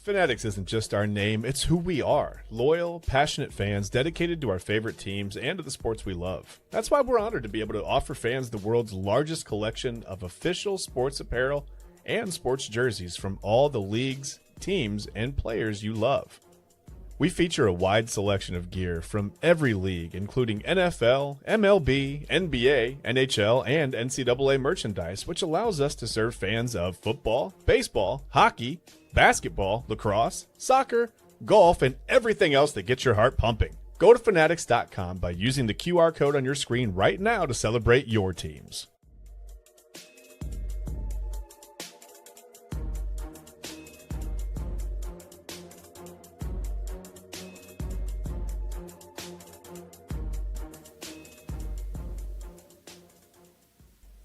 Fanatics isn't just our name, it's who we are. Loyal, passionate fans dedicated to our favorite teams and to the sports we love. That's why we're honored to be able to offer fans the world's largest collection of official sports apparel and sports jerseys from all the leagues, teams, and players you love. We feature a wide selection of gear from every league, including NFL, MLB, NBA, NHL, and NCAA merchandise, which allows us to serve fans of football, baseball, hockey, basketball, lacrosse, soccer, golf, and everything else that gets your heart pumping. Go to fanatics.com by using the QR code on your screen right now to celebrate your teams.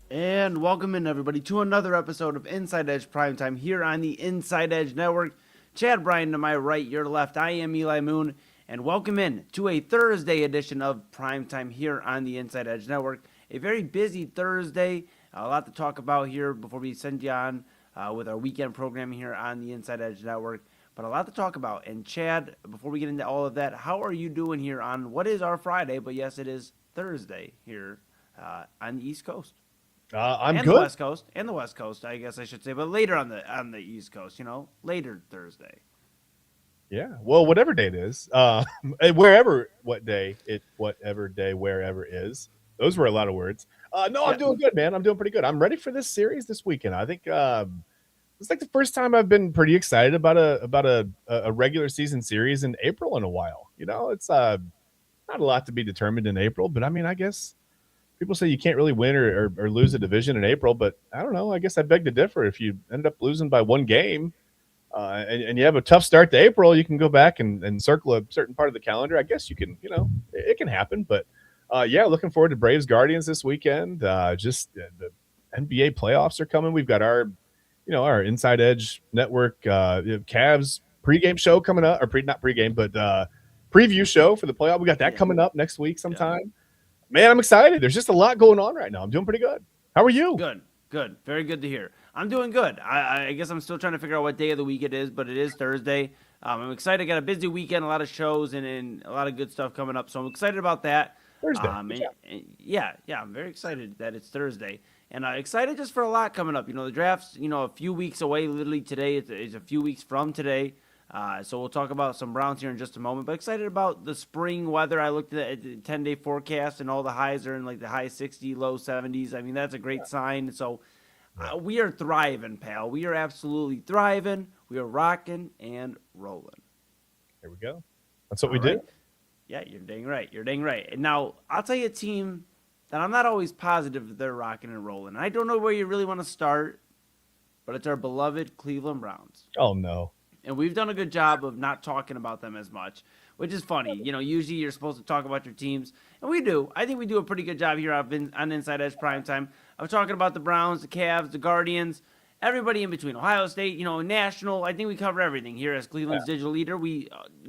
And welcome in, everybody, to another episode of Inside Edge Primetime here on the Inside Edge Network. Chad Bryan to my right, your left. I am Eli Moon, and welcome in to a Thursday edition of Primetime here on the Inside Edge Network. A very busy Thursday, a lot to talk about here before we send you on with our weekend programming here on the Inside Edge Network. But a lot to talk about. And Chad, before we get into all of that, how are you doing here on what is our Friday? But yes, it is Thursday here on the East Coast. I'm and good. The West Coast, and the West Coast, I guess I should say, but later on the East Coast, later Thursday. Yeah, well, whatever day it is, whatever day, wherever is. Those were a lot of words. No, I'm doing good, man. I'm doing pretty good. I'm ready for this series this weekend. I think it's like the first time I've been pretty excited about a regular season series in April in a while. It's not a lot to be determined in April, but I mean, I guess. People say you can't really win or lose a division in April, but I don't know. I guess I beg to differ. If you end up losing by one game and you have a tough start to April, you can go back and circle a certain part of the calendar. I guess you can, it can happen. But, looking forward to Braves Guardians this weekend. The NBA playoffs are coming. We've got our Inside Edge Network Cavs pregame show coming up, or not pregame, but preview show for the playoff. We got that coming up next week sometime. Yeah. Man, I'm excited. There's just a lot going on right now. I'm doing pretty good. How are you? Good. Very good to hear. I'm doing good. I guess I'm still trying to figure out what day of the week it is, but it is Thursday. I'm excited. I got a busy weekend, a lot of shows, and a lot of good stuff coming up. So I'm excited about that. Thursday. I'm very excited that it's Thursday. And excited just for a lot coming up. The draft's, a few weeks away. Literally today is a few weeks from today. So we'll talk about some Browns here in just a moment, but excited about the spring weather. I looked at the 10-day forecast, and all the highs are in like the high 60s, low 70s. I mean, that's a great sign. So we are thriving, pal. We are absolutely thriving. We are rocking and rolling. There we go. That's what we do. Yeah, you're dang right. And now, I'll tell you a team that I'm not always positive they're rocking and rolling. I don't know where you really want to start, but it's our beloved Cleveland Browns. Oh, no. And we've done a good job of not talking about them as much, which is funny. Usually you're supposed to talk about your teams, and we do. I think we do a pretty good job here on Inside Edge Primetime. I'm talking about the Browns, the Cavs, the Guardians, everybody in between. Ohio State, national. I think we cover everything here as Cleveland's digital leader. We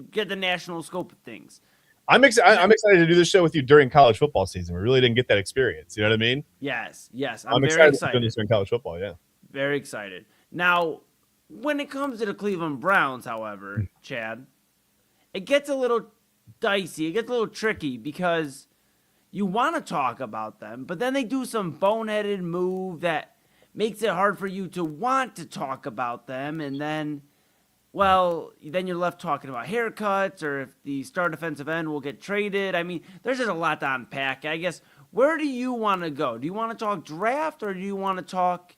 get the national scope of things. I'm excited to do this show with you during college football season. We really didn't get that experience. You know what I mean? Yes. I'm very excited to do this during college football, yeah. Very excited. Now, when it comes to the Cleveland Browns, however, Chad, it gets a little dicey. It gets a little tricky because you want to talk about them, but then they do some boneheaded move that makes it hard for you to want to talk about them. And then, then you're left talking about haircuts or if the star defensive end will get traded. I mean, there's just a lot to unpack. I guess, where do you want to go? Do you want to talk draft or do you want to talk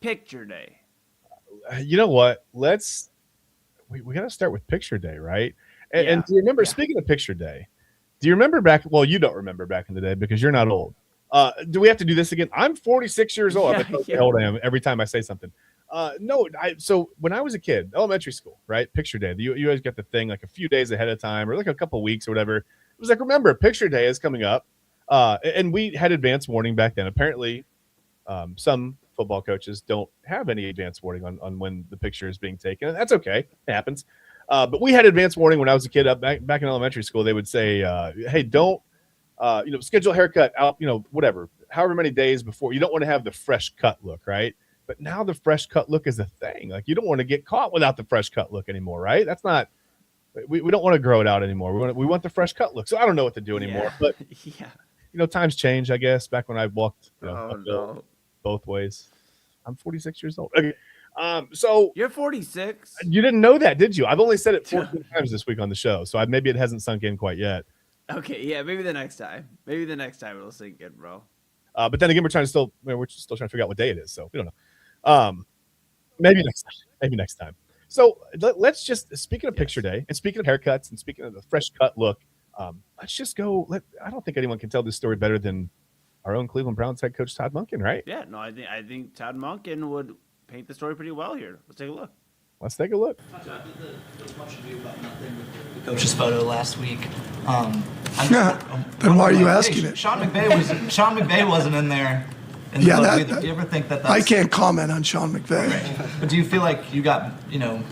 picture day? You know what? We got to start with picture day, right? And do you remember, speaking of picture day, do you remember you don't remember back in the day because you're not old. Do we have to do this again? I'm 46 years old. I'm how old I am every time I say something. So when I was a kid, elementary school, right? Picture day. You always get the thing like a few days ahead of time or like a couple weeks or whatever. It was like, remember, picture day is coming up. And we had advance warning back then. Apparently, some football coaches don't have any advance warning on when the picture is being taken. And that's okay. It happens. But we had advance warning when I was a kid back in elementary school. They would say, hey, don't, schedule a haircut out, whatever, however many days before. You don't want to have the fresh cut look, right? But now the fresh cut look is a thing. Like, you don't want to get caught without the fresh cut look anymore, right? That's not. We don't want to grow it out anymore. We want the fresh cut look. So I don't know what to do anymore. But Yeah. times change, I guess. Back when I walked, Oh uphill no. both ways. I'm 46 years old. Okay. So You're 46. you didn't know that, did you? I've only said it 14 times this week on the show, so maybe it hasn't sunk in quite yet. Okay, yeah, maybe the next time. Maybe the next time it'll sink in, bro. But then again, we're still trying to figure out what day it is, so we don't know. Maybe next time. Maybe next time. So let's just, speaking of picture day, and speaking of haircuts, and speaking of the fresh cut look, let's just go. I don't think anyone can tell this story better than our own Cleveland Browns head coach Todd Monken, right? Yeah, no, I think Todd Monken would paint the story pretty well here. Let's take a look. Let's take a look. There was much ado about nothing with the coach's photo last week. Then why are you asking it? Sean McVay wasn't in there. In the photo either. Do you ever think that? I can't comment on Sean McVay. Right. But do you feel like you got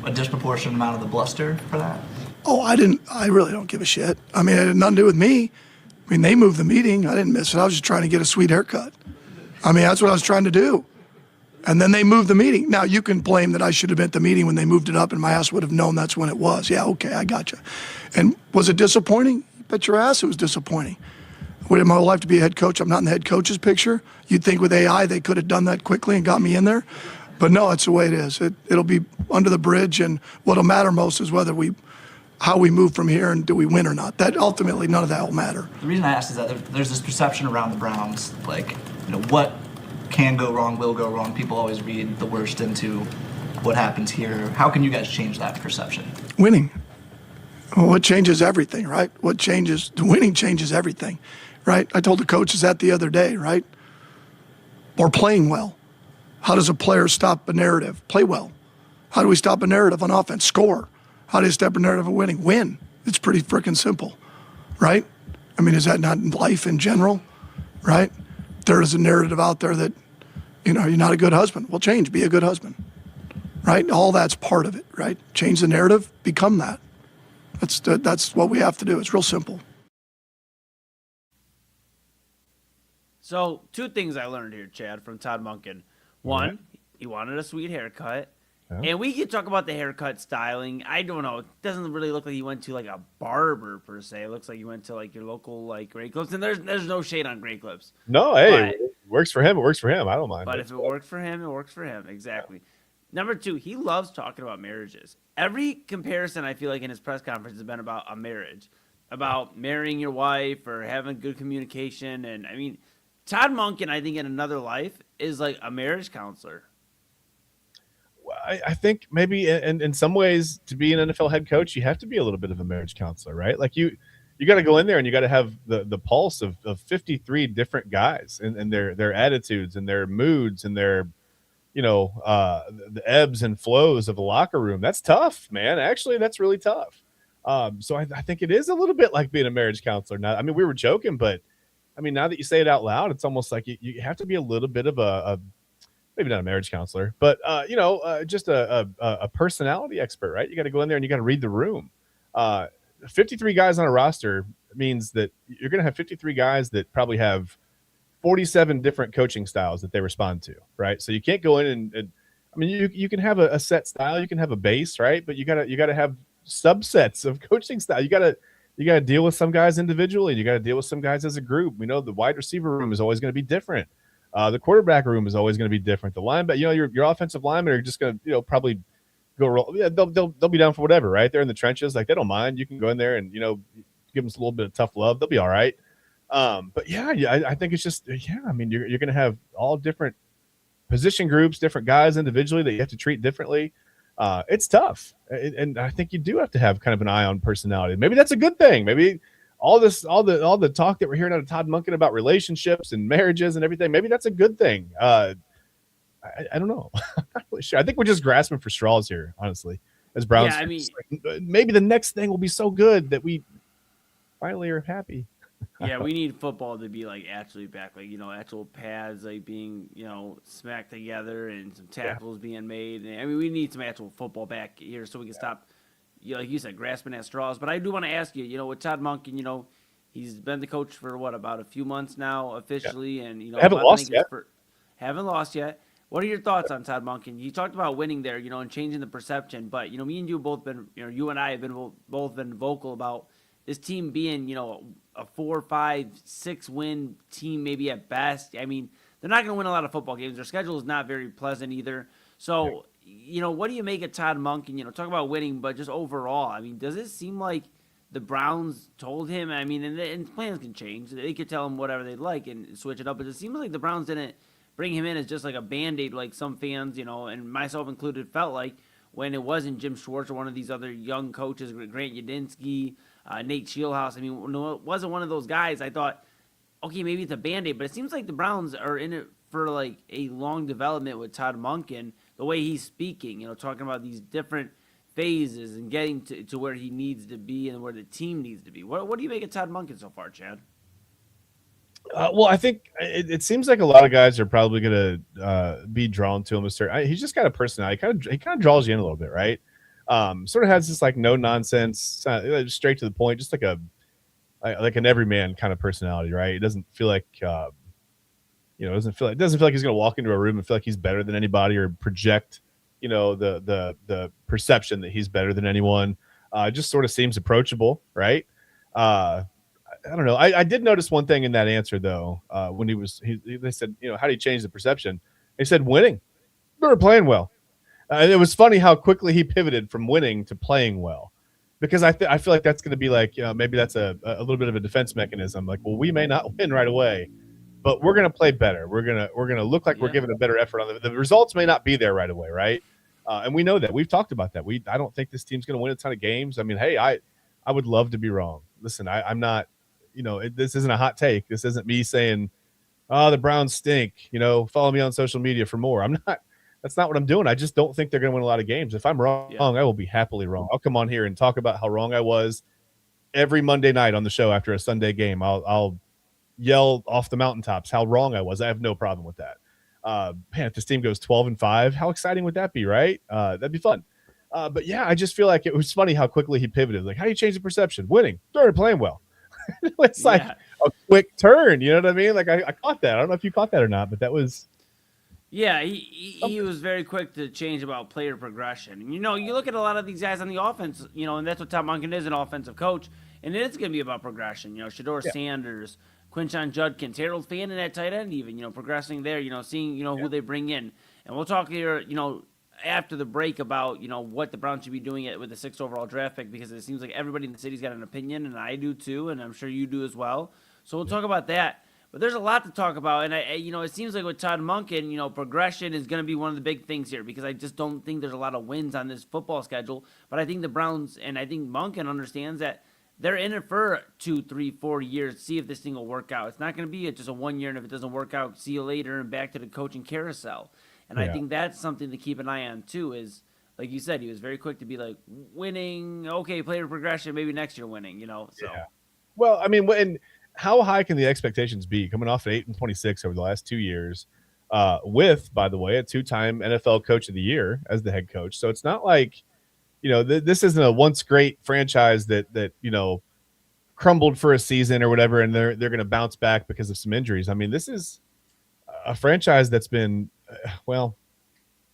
a disproportionate amount of the bluster for that? Oh, I didn't. I really don't give a shit. I mean, it had nothing to do with me. I mean, they moved the meeting. I didn't miss it. I was just trying to get a sweet haircut. I mean, that's what I was trying to do. And then they moved the meeting. Now, you can blame that I should have been at the meeting when they moved it up and my ass would have known that's when it was. Yeah, okay, I got you. And was it disappointing? You bet your ass it was disappointing. Would it my life to be a head coach? I'm not in the head coach's picture. You'd think with AI they could have done that quickly and got me in there. But no, it's the way it is. It'll be under the bridge, and what'll matter most is how we move from here and do we win or not. That ultimately, none of that will matter. The reason I asked is that there's this perception around the Browns, like, what can go wrong, will go wrong. People always read the worst into what happens here. How can you guys change that perception? Winning. Well, what changes everything, right? Winning changes everything, right? I told the coaches that the other day, right? Or playing well. How does a player stop a narrative? Play well. How do we stop a narrative on offense? Score. How do you stop a narrative of winning? Win. It's pretty freaking simple, right? I mean, is that not life in general, right? There is a narrative out there that, you're not a good husband. Well, change, be a good husband, right? All that's part of it, right? Change the narrative, become that. That's what we have to do. It's real simple. So, two things I learned here, Chad, from Todd Monken. One, he wanted a sweet haircut. Yeah. And we could talk about the haircut styling. I don't know. It doesn't really look like he went to like a barber per se. It looks like you went to like your local like Great Clips. And there's no shade on Great Clips. No, hey, it works for him. It works for him. I don't mind. But if it works for him, it works for him. Exactly. Yeah. Number two, he loves talking about marriages. Every comparison I feel like in his press conference has been about a marriage, about marrying your wife or having good communication. And I mean, Todd Monken, I think in another life is like a marriage counselor. I think maybe in some ways to be an NFL head coach, you have to be a little bit of a marriage counselor, right? Like you got to go in there and you got to have the pulse of 53 different guys and their attitudes and their moods and their, the ebbs and flows of the locker room. That's tough, man. Actually, that's really tough. So I think it is a little bit like being a marriage counselor. Now, I mean, we were joking, but I mean, now that you say it out loud, it's almost like you have to be a little bit of a maybe not a marriage counselor, but just a personality expert, right? You got to go in there and you got to read the room. 53 guys on a roster means that you're going to have 53 guys that probably have 47 different coaching styles that they respond to, right? So you can't go in and I mean, you can have a set style, you can have a base, right? But you gotta have subsets of coaching style. You gotta deal with some guys individually. You got to deal with some guys as a group. We know the wide receiver room is always going to be different. The quarterback room is always going to be different. The linebacker, your offensive linemen are just going to, probably go roll. Yeah, they'll be down for whatever, right? They're in the trenches, like they don't mind. You can go in there and give them a little bit of tough love. They'll be all right. But yeah, I think it's just I mean, you're going to have all different position groups, different guys individually that you have to treat differently. It's tough, and I think you do have to have kind of an eye on personality. Maybe that's a good thing. Maybe all the talk that we're hearing out of Todd Monken about relationships and marriages and everything, maybe that's a good thing. I don't know. I'm not really sure. I think we're just grasping for straws here, honestly, as Browns. Yeah, I mean, maybe the next thing will be so good that we finally are happy. Yeah, we need football to be like actually back, like actual pads like being smacked together and some tackles being made. And I mean, we need some actual football back here so we can stop, like you said, grasping at straws. But I do want to ask you, with Todd Monken, he's been the coach for about a few months now officially, and haven't lost yet. Haven't lost yet. What are your thoughts on Todd Monken? You talked about winning there, and changing the perception. But me and you both been, you and I have been both been vocal about this team being, a 4, 5, 6 win team maybe at best. I mean, they're not going to win a lot of football games. Their schedule is not very pleasant either. So, what do you make of Todd Monken? Talk about winning, but just overall, I mean, does it seem like the Browns told him? I mean, and plans can change. They could tell him whatever they'd like and switch it up. But it seems like the Browns didn't bring him in as just like a Band-Aid, like some fans, and myself included, felt like when it wasn't Jim Schwartz or one of these other young coaches, Grant Yudinsky, Nate Shieldhouse. I mean, when it wasn't one of those guys, I thought, okay, maybe it's a Band-Aid. But it seems like the Browns are in it for like a long development with Todd Monken, the way he's speaking, talking about these different phases and getting to where he needs to be and where the team needs to be. What do you make of Todd Monken so far, Chad? Well, I think it seems like a lot of guys are probably going to be drawn to him. He's just got a personality. He kind of draws you in a little bit, right? Sort of has this like no nonsense, straight to the point, just like an everyman kind of personality, right? It doesn't feel like doesn't feel like he's going to walk into a room and feel like he's better than anybody or project the perception that he's better than anyone. Just sort of seems approachable, right? I don't know. I did notice one thing in that answer though. When they said, how do you change the perception? He said winning. They were playing well. It was funny how quickly he pivoted from winning to playing well, because I feel like that's going to be like, maybe that's a little bit of a defense mechanism. Like, well, we may not win right away, but we're going to play better. We're going to look like we're giving a better effort on the results may not be there right away, right? And we know that. We've talked about that. I don't think this team's going to win a ton of games. I mean, hey, I would love to be wrong. Listen, I'm not. This isn't a hot take. This isn't me saying, "Oh, the Browns stink." Follow me on social media for more. I'm not. That's not what I'm doing. I just don't think they're going to win a lot of games. If I'm wrong, I will be happily wrong. I'll come on here and talk about how wrong I was every Monday night on the show after a Sunday game. I'll yell off the mountaintops how wrong I was. I have no problem with that. Man, if this team goes 12-5, how exciting would that be, right? That'd be fun. But yeah, I just feel like it was funny how quickly he pivoted. Like, how do you change the perception? Winning. They're playing well. It's like a quick turn. You know what I mean? Like, I caught that. I don't know if you caught that or not, but that was. Yeah, he was very quick to change about player progression. You look at a lot of these guys on the offense, and that's what Todd Monken is, an offensive coach, and it's going to be about progression. Shador Sanders, Quinshon Judkins, Harold Fannin at tight end even, progressing there, seeing, who they bring in. And we'll talk here, after the break about, what the Browns should be doing with the 6th overall draft pick, because it seems like everybody in the city's got an opinion, and I do too, and I'm sure you do as well. So we'll talk about that. But there's a lot to talk about, and it seems like with Todd Monken, progression is going to be one of the big things here, because I just don't think there's a lot of wins on this football schedule. But I think the Browns and I think Monken understands that they're in it for 2, 3, 4 years to see if this thing will work out. It's not going to be just a 1 year, and if it doesn't work out, see you later and back to the coaching carousel. And I think that's something to keep an eye on too. Is like you said, he was very quick to be like, winning, okay, player progression, maybe next year winning. So. Yeah. Well, I mean, and how high can the expectations be coming off at 8-26 over the last 2 years, with, by the way, a 2-time NFL Coach of the Year as the head coach? So it's not like, this isn't a once great franchise that crumbled for a season or whatever, and they're going to bounce back because of some injuries. I mean, this is a franchise that's been, well,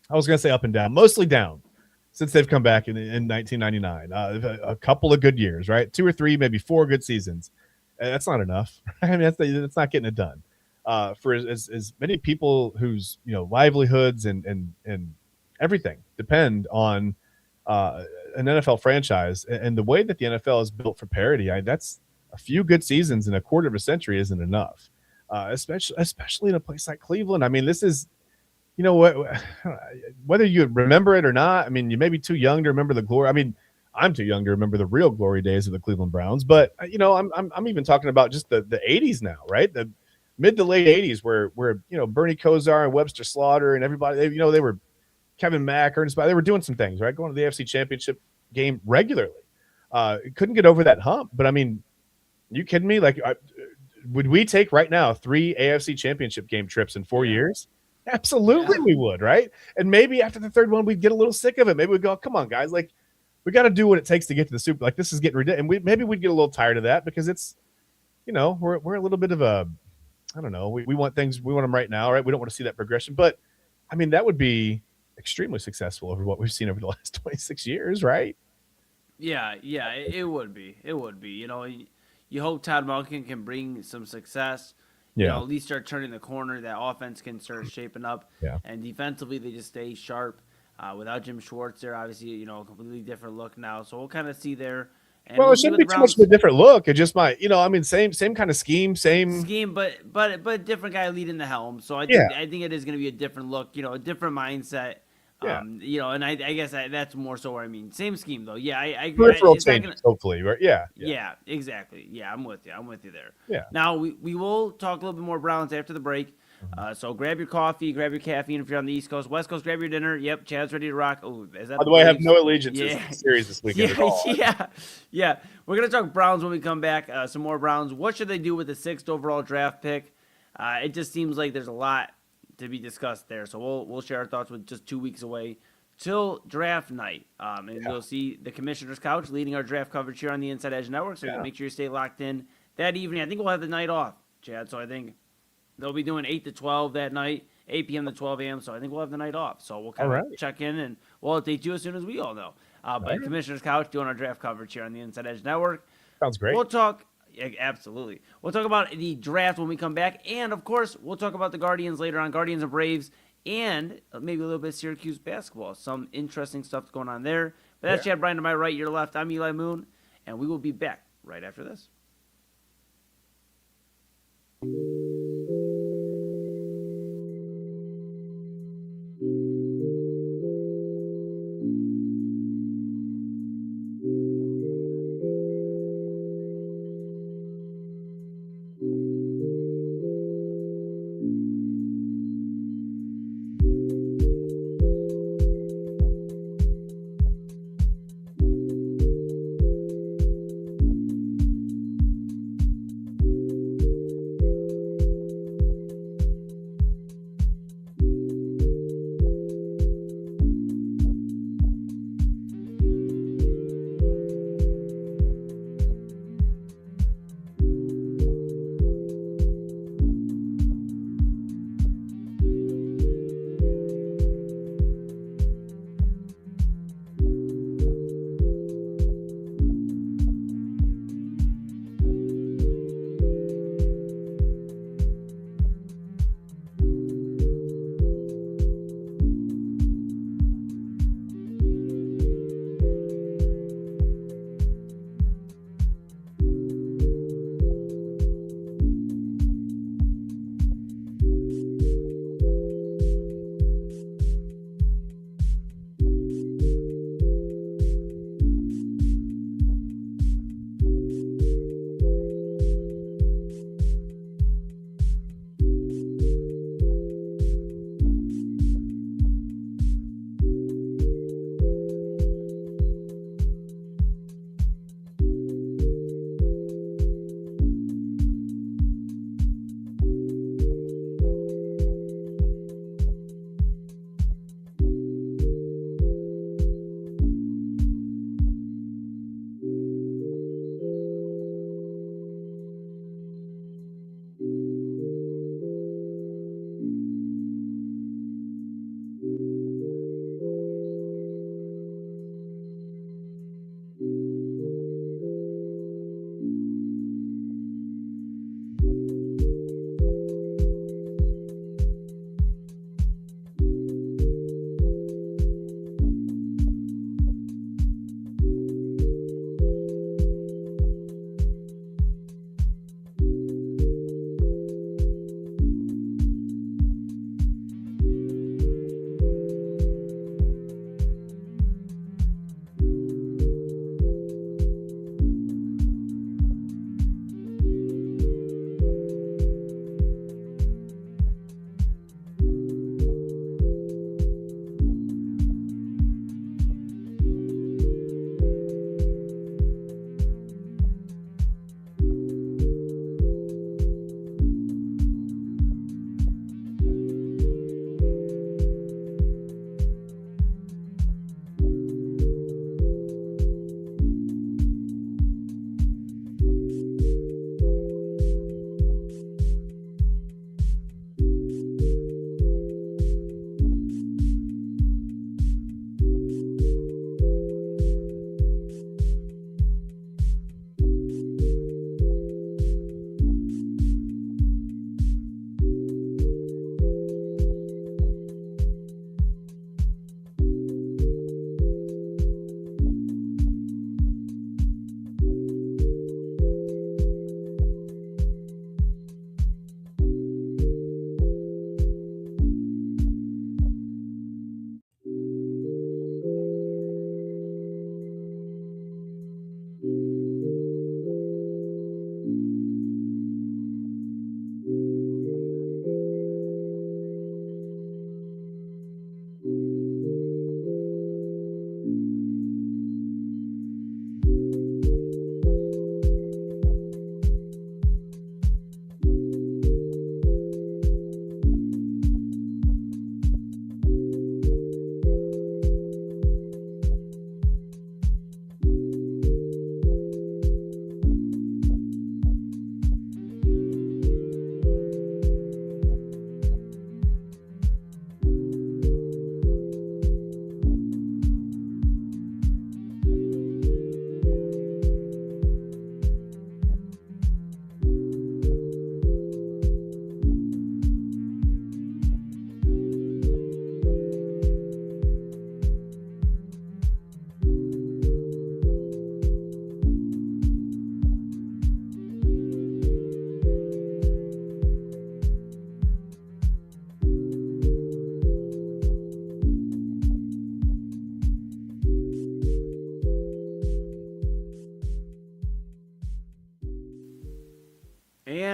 I was going to say up and down, mostly down since they've come back in 1999. A couple of good years, right? 2 or 3, maybe 4 good seasons. That's not enough. I mean, that's not getting it done. For as many people whose livelihoods and everything depend on an NFL franchise, and the way that the NFL is built for parity, that's a few good seasons in a quarter of a century isn't enough. Especially in a place like Cleveland. I mean, this is, whether you remember it or not. I mean, you may be too young to remember the glory. I mean, I'm too young to remember the real glory days of the Cleveland Browns, but I'm even talking about just the 80s now, right? The mid to late 80s where Bernie Kosar and Webster Slaughter and everybody, they were Kevin Mack, Ernest, they were doing some things, right? Going to the AFC Championship game regularly. Couldn't get over that hump, but I mean, you kidding me? Like, would we take right now 3 AFC Championship game trips in 4 years? Absolutely, we would, right? And maybe after the third one, we'd get a little sick of it. Maybe we'd go, come on, guys, like, we got to do what it takes to get to the Super. Like, this is getting ridiculous. And maybe we'd get a little tired of that because it's, we're a little bit of a, I don't know. We want things, we want them right now, right? We don't want to see that progression. But I mean, that would be extremely successful over what we've seen over the last 26 years, right? Yeah, it would be. It would be. You hope Todd Monken can bring some success. Yeah. At least start turning the corner. That offense can start shaping up. Yeah. And defensively, they just stay sharp. Without Jim Schwartz there, obviously, a completely different look now. So we'll kind of see there. And Well, we'll it see shouldn't what be the too much Browns of a different look. It just might, I mean, same kind of scheme, same. scheme, but different guy leading the helm. So I think it is going to be a different look. A different mindset. Yeah. And I guess that's more so what I mean. Same scheme though. Yeah, I agree. Peripheral It's not changes, gonna- hopefully, right? Yeah. Yeah, exactly. Yeah, I'm with you there. Yeah. Now we will talk a little bit more Browns after the break. So grab your coffee, grab your caffeine if you're on the East Coast. West Coast, grab your dinner. Yep, Chad's ready to rock. Oh, is that? By the way, I have Braves? no allegiances Yeah. to the series this weekend at all. Yeah. We're gonna talk Browns when we come back. Some more Browns. What should they do with the 6th overall draft pick? It just seems like there's a lot to be discussed there. So we'll share our thoughts with just 2 weeks away till draft night. And you'll see the commissioner's couch leading our draft coverage here on the Inside Edge Network. So make sure you stay locked in that evening. I think we'll have the night off, Chad. So I think they'll be doing 8 to 12 that night, 8 p.m. to 12 a.m. So I think we'll have the night off. So we'll kind of check in and we'll update you as soon as we all know. But commissioner's couch doing our draft coverage here on the Inside Edge Network. Sounds great. We'll talk. Yeah, absolutely. We'll talk about the draft when we come back. And, of course, we'll talk about the Guardians later on, Guardians and Braves, and maybe a little bit of Syracuse basketball. Some interesting stuff going on there. But that's Chad Bryan to my right, your left. I'm Eli Moon, and we will be back right after this.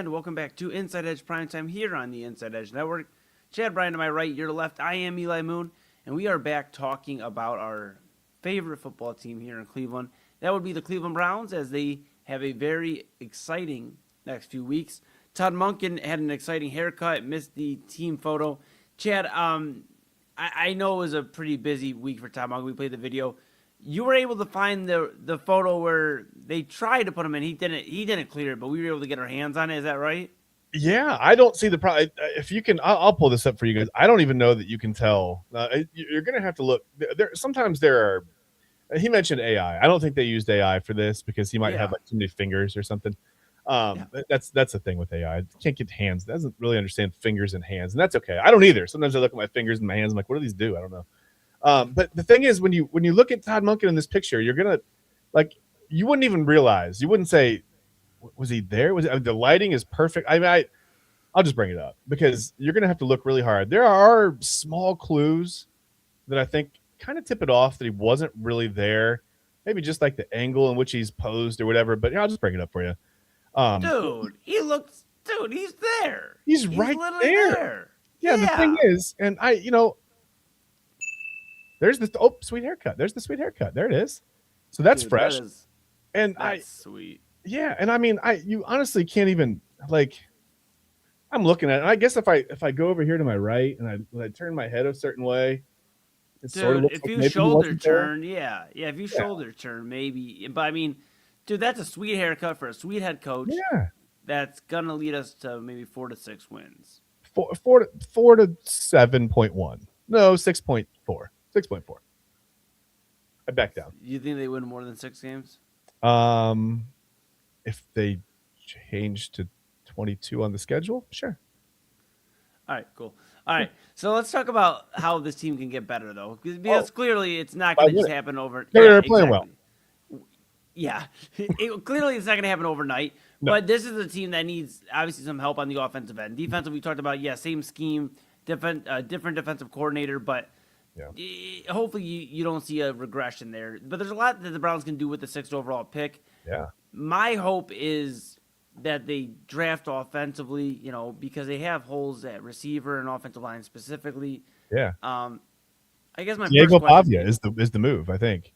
and welcome back to Inside Edge Primetime here on the Inside Edge Network. Chad Bryan to my right, your left, I am Eli Moon, and we are back talking about our favorite football team here in Cleveland. That would be the Cleveland Browns, as they have a very exciting next few weeks. Todd Monken had an exciting haircut, missed the team photo. Chad, I know it was a pretty busy week for Todd Monken. We played the video. You were able to find the photo where they tried to put him in. He didn't clear it, but we were able to get our hands on it. Is that right? Yeah, I don't see the problem. If you can, I'll pull this up for you guys. I don't even know that you can tell. You're going to have to look. Sometimes there are. He mentioned AI. I don't think they used AI for this because he might have like too many fingers or something. That's the thing with AI. It can't get hands. It doesn't really understand fingers and hands, and that's okay. I don't either. Sometimes I look at my fingers and my hands. I'm like, what do these do? I don't know. But the thing is, when you look at Todd Monken in this picture, you're gonna you wouldn't even realize. You wouldn't say, was he there? The lighting is perfect. I'll just bring it up because you're gonna have to look really hard. There are small clues that I think kind of tip it off that he wasn't really there. Maybe just like the angle in which he's posed or whatever. But I'll just bring it up for you. Dude, he's there. He's right literally there. Yeah, the thing is, and there's the sweet haircut. There's the sweet haircut. There it is. So that's fresh. That's sweet. Yeah, and you honestly can't even I'm looking at it. And I guess if I go over here to my right and I turn my head a certain way, it sort of looks if like you maybe shoulder turn, if you shoulder turn, maybe. But I mean, dude, that's a sweet haircut for a sweet head coach. Yeah, that's gonna lead us to maybe 4 to 6 wins. 4 to 7.1. No, 6.4. 6.4. I back down. You think they win more than 6 games? If they change to 22 on the schedule, sure. All right, cool. All right, so let's talk about how this team can get better, though, because clearly it's not going to just happen over. They're playing well. Yeah, clearly it's not going to happen overnight. No. But this is a team that needs obviously some help on the offensive end. Defensive, we talked about, same scheme, different defensive coordinator, but hopefully you don't see a regression there. But there's a lot that the Browns can do with the 6th overall pick. Yeah. My hope is that they draft offensively, because they have holes at receiver and offensive line specifically. Yeah. I guess my Diego Pavia is the move, I think.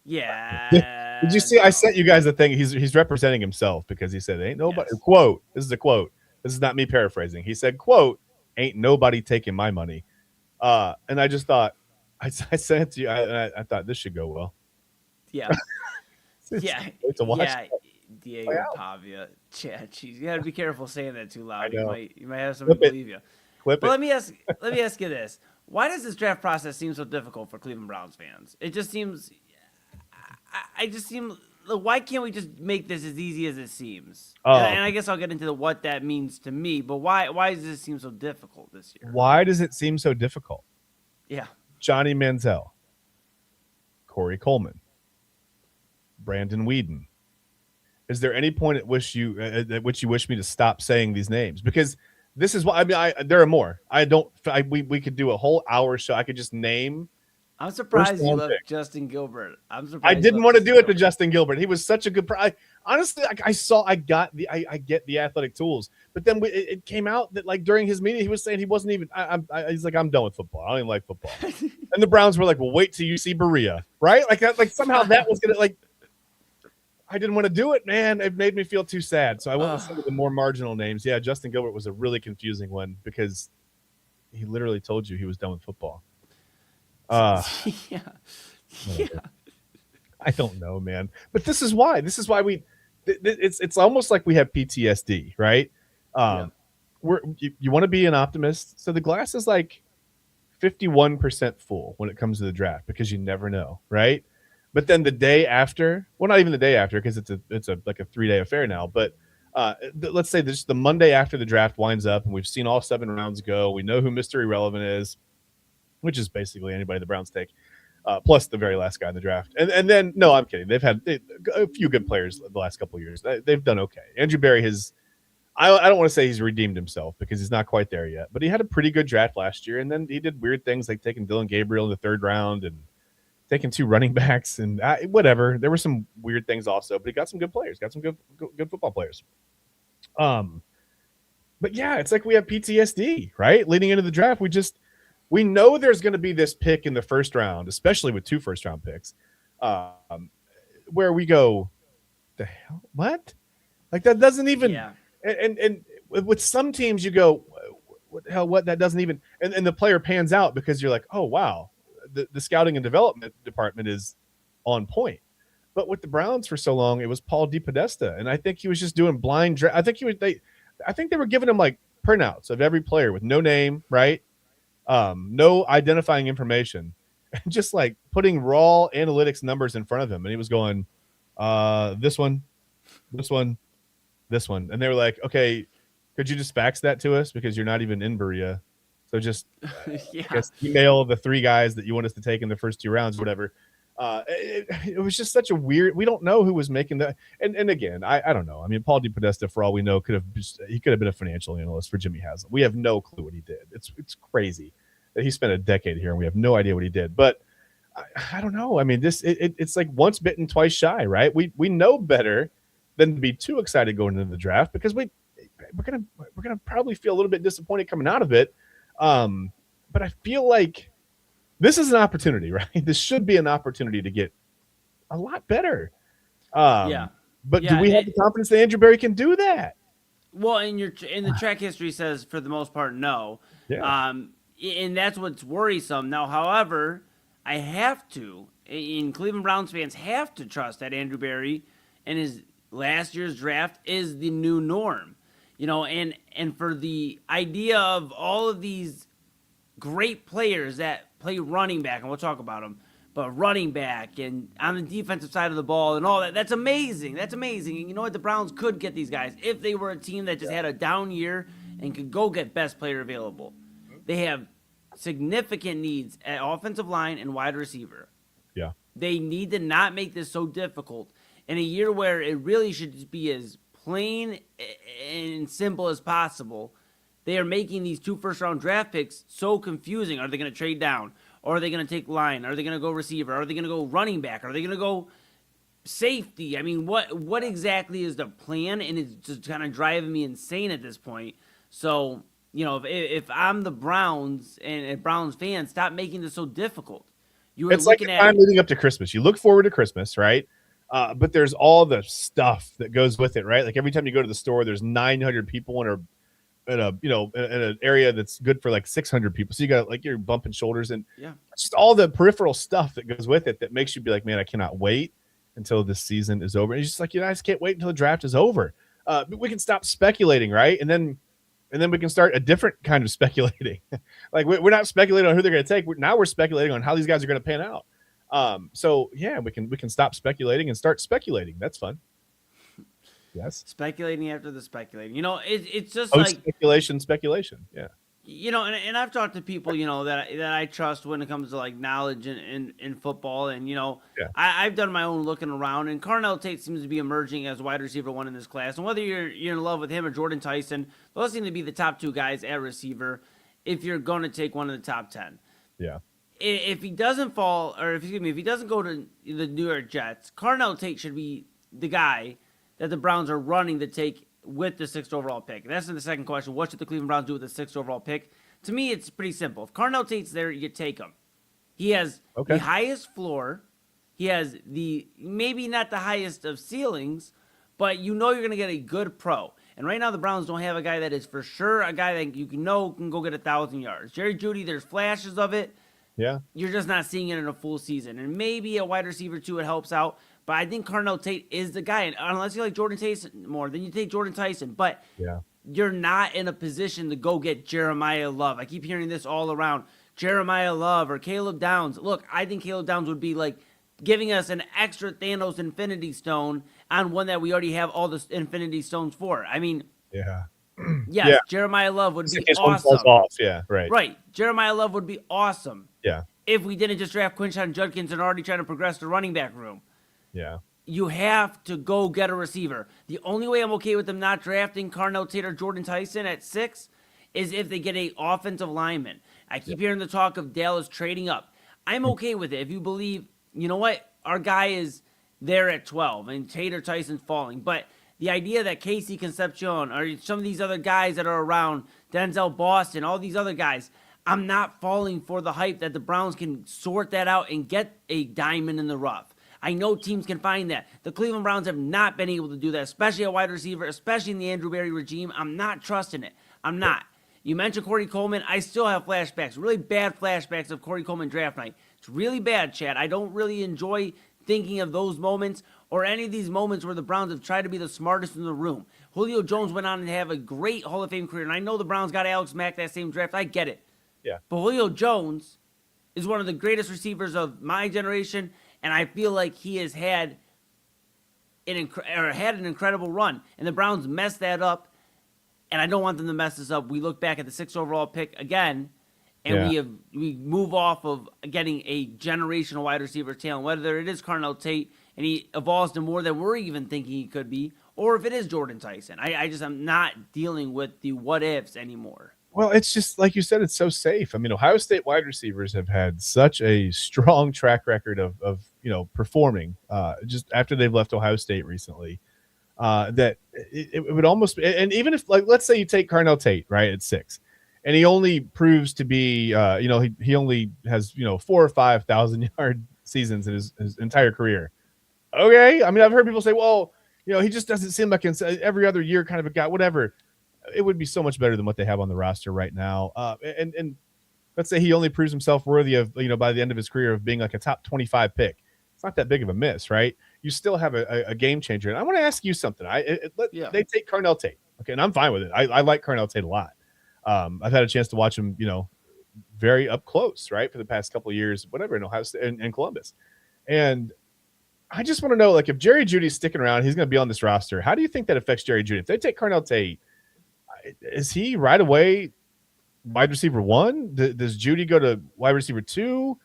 Yeah. Did you see? I sent you guys the thing. He's representing himself because he said, "Ain't nobody." Yes. Quote. This is a quote. This is not me paraphrasing. He said, "Quote, ain't nobody taking my money." And I just thought, I sent it to you. I thought this should go well. Yeah. Yeah. To watch. Yeah. Diego Pavia. Yeah, geez, you got to be careful saying that too loud. You might have somebody believe you. But let me ask you this: why does this draft process seem so difficult for Cleveland Browns fans? It just seems. Why can't we just make this as easy as it seems? And I guess I'll get into what that means to me. But why does this seem so difficult this year? Why does it seem so difficult? Yeah. Johnny Manziel, Corey Coleman, Brandon Weeden. Is there any point at which you wish me to stop saying these names? Because this is what there are more. We could do a whole hour show. I could just name. I'm surprised you left Justin Gilbert. I didn't want to do it to Justin Gilbert. He was such a good. Honestly, I get the athletic tools, but then it came out that during his meeting he was saying he wasn't even. He's like, I'm done with football. I don't even like football. And the Browns were like, well, wait till you see Berea, right? Somehow that was gonna I didn't want to do it, man. It made me feel too sad. So I went with some of the more marginal names. Yeah, Justin Gilbert was a really confusing one because he literally told you he was done with football. Yeah. I don't know, man. But this is why. This is why it's almost like we have PTSD, right? You want to be an optimist. So the glass is 51% full when it comes to the draft because you never know, right? But then the day after, well, not even the day after because it's a 3-day affair now. But let's say this the Monday after the draft winds up and we've seen all 7 rounds go. We know who Mr. Irrelevant is, which is basically anybody the Browns take, plus the very last guy in the draft. And then, no, I'm kidding. They've had a few good players the last couple of years. They've done okay. Andrew Berry I don't want to say he's redeemed himself because he's not quite there yet, but he had a pretty good draft last year. And then he did weird things like taking Dylan Gabriel in the 3rd round and taking 2 running backs and whatever. There were some weird things also, but he got some good players, got some good football players. but yeah, it's like we have PTSD, right? Leading into the draft, we know there's going to be this pick in the first round, especially with 2 first-round picks, where we go, the hell, what? Like that doesn't even. Yeah. And with some teams, you go, what the hell? What that doesn't even. And the player pans out because you're like, oh wow, the scouting and development department is on point. But with the Browns for so long, it was Paul DePodesta, and I think he was just doing blind. I think they were giving him like printouts of every player with no name, right? No identifying information, and just like putting raw analytics numbers in front of him, and he was going, this one, this one, this one, and they were like, okay, could you just fax that to us because you're not even in Berea, so just Yeah. email the 3 guys that you want us to take in the first 2 rounds, whatever. It was just such a weird. We don't know who was making that. And again, I don't know. I mean, Paul DePodesta, for all we know, could have been a financial analyst for Jimmy Haslam. We have no clue what he did. It's crazy that he spent a decade here and we have no idea what he did. But I don't know. I mean, it's like once bitten, twice shy, right? We know better than to be too excited going into the draft because we're gonna probably feel a little bit disappointed coming out of it. But I feel like this is an opportunity, right? This should be an opportunity to get a lot better. Yeah. But do we have the confidence that Andrew Berry can do that? Well, in the track history says for the most part no. Yeah. And that's what's worrisome. Now, however, I have to, and Cleveland Browns fans have to trust that Andrew Berry and his last year's draft is the new norm. And for the idea of all of these great players that play running back, and we'll talk about them, but running back and on the defensive side of the ball and all that, that's amazing. That's amazing. And you know what? The Browns could get these guys if they were a team that just had a down year and could go get best player available. They have significant needs at offensive line and wide receiver. Yeah. They need to not make this so difficult in a year where it really should just be as plain and simple as possible. They are making these 2 first-round draft picks so confusing. Are they going to trade down? Or are they going to take line? Are they going to go receiver? Are they going to go running back? Are they going to go safety? I mean, what exactly is the plan? And it's just kind of driving me insane at this point. So, if I'm the Browns and Browns fans, stop making this so difficult. It's like the time leading up to Christmas. You look forward to Christmas, right? But there's all the stuff that goes with it, right? Like every time you go to the store, there's 900 people in an area that's good for like 600 people. So you got like you're bumping shoulders and just all the peripheral stuff that goes with it that makes you be like, man, I cannot wait until this season is over. And it's just like, I just can't wait until the draft is over. But we can stop speculating, right? And then we can start a different kind of speculating. Like we're not speculating on who they're going to take. Now we're speculating on how these guys are going to pan out. So yeah, we can stop speculating and start speculating. That's fun. Yes. Speculating after the speculating. It's just speculation. Yeah. And I've talked to people, that I trust when it comes to like knowledge in football. And, I've done my own looking around, and Carmelo Tate seems to be emerging as wide receiver 1 in this class. And whether you're in love with him or Jordan Tyson, those seem to be the top 2 guys at receiver if you're going to take one of the top 10. Yeah. If he doesn't fall, or if he doesn't go to the New York Jets, Carmelo Tate should be the guy that the Browns are running to take with the 6th overall pick. That's in the second question. What should the Cleveland Browns do with the 6th overall pick? To me, it's pretty simple. If Carmelo Tate's there, you take him. He has the highest floor. He has maybe not the highest of ceilings, but you're going to get a good pro. And right now, the Browns don't have a guy that is for sure a guy that can go get 1,000 yards. Jerry Jeudy, there's flashes of it. Yeah. You're just not seeing it in a full season. And maybe a wide receiver too, it helps out. But I think Carmelo Tate is the guy. And unless you like Jordan Tyson more, then you take Jordan Tyson. But you're not in a position to go get Jeremiah Love. I keep hearing this all around. Jeremiah Love or Caleb Downs. Look, I think Caleb Downs would be like giving us an extra Thanos Infinity Stone on one that we already have all the Infinity Stones for. I mean, yes, Jeremiah Love would be awesome. Falls off. Yeah, right. Right. Jeremiah Love would be awesome. Yeah. If we didn't just draft Quinshon Judkins and already trying to progress the running back room. Yeah. You have to go get a receiver. The only way I'm okay with them not drafting Carmelo Tate or Jordan Tyson at 6 is if they get an offensive lineman. I keep hearing the talk of Dallas trading up. I'm okay with it if you believe, you know what, our guy is there at 12 and Tate or Tyson's falling. But the idea that Casey Concepcion or some of these other guys that are around, Denzel Boston, all these other guys, I'm not falling for the hype that the Browns can sort that out and get a diamond in the rough. I know teams can find that. The Cleveland Browns have not been able to do that, especially at wide receiver, especially in the Andrew Berry regime. I'm not trusting it. I'm not. You mentioned Corey Coleman. I still have flashbacks, really bad flashbacks of Corey Coleman draft night. It's really bad, Chad. I don't really enjoy thinking of those moments or any of these moments where the Browns have tried to be the smartest in the room. Julio Jones went on to have a great Hall of Fame career, and I know the Browns got Alex Mack that same draft. I get it. Yeah. But Julio Jones is one of the greatest receivers of my generation, and I feel like he has had an incredible run, and the Browns messed that up, and I don't want them to mess this up. We look back at the 6th overall pick again, and we move off of getting a generational wide receiver talent, whether it is Carnell Tate, and he evolves to more than we're even thinking he could be, or if it is Jordan Tyson. I'm not dealing with the what-ifs anymore. Well, it's just like you said, it's so safe. I mean, Ohio State wide receivers have had such a strong track record of performing just after they've left Ohio State recently that it would almost – and even if, like, let's say you take Carnell Tate, right, at 6, and he only proves to be he only has 4,000 or 5,000 yard seasons in his entire career. Okay. I mean, I've heard people say, well, he just doesn't seem like every other year kind of a guy, whatever. It would be so much better than what they have on the roster right now. And let's say he only proves himself worthy of, by the end of his career of being like a top 25 pick. It's not that big of a miss, right? You still have a game changer. And I want to ask you something. They take Carnell Tate. Okay. And I'm fine with it. I like Carnell Tate a lot. I've had a chance to watch him, very up close, right, for the past couple of years, whatever, in Ohio State and Columbus. And I just want to know, like, if Jerry Jeudy's sticking around, he's going to be on this roster. How do you think that affects Jerry Jeudy? If they take Carnell Tate, is he right away wide receiver 1? Does Jeudy go to wide receiver 2?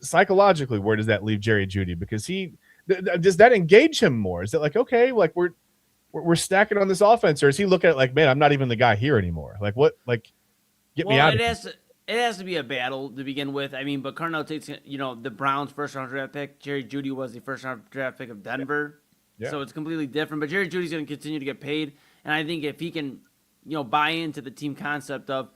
Psychologically, where does that leave Jerry Jeudy? Because does that engage him more? Is it like, okay, like we're stacking on this offense, or is he looking at like, man, I'm not even the guy here anymore? Like what? Like get me out. It has to be a battle to begin with. I mean, but Carnell Tate's, the Browns' first-round draft pick. Jerry Jeudy was the first-round draft pick of Denver. Yeah. So it's completely different. But Jerry Judy's going to continue to get paid. And I think if he can, buy into the team concept of,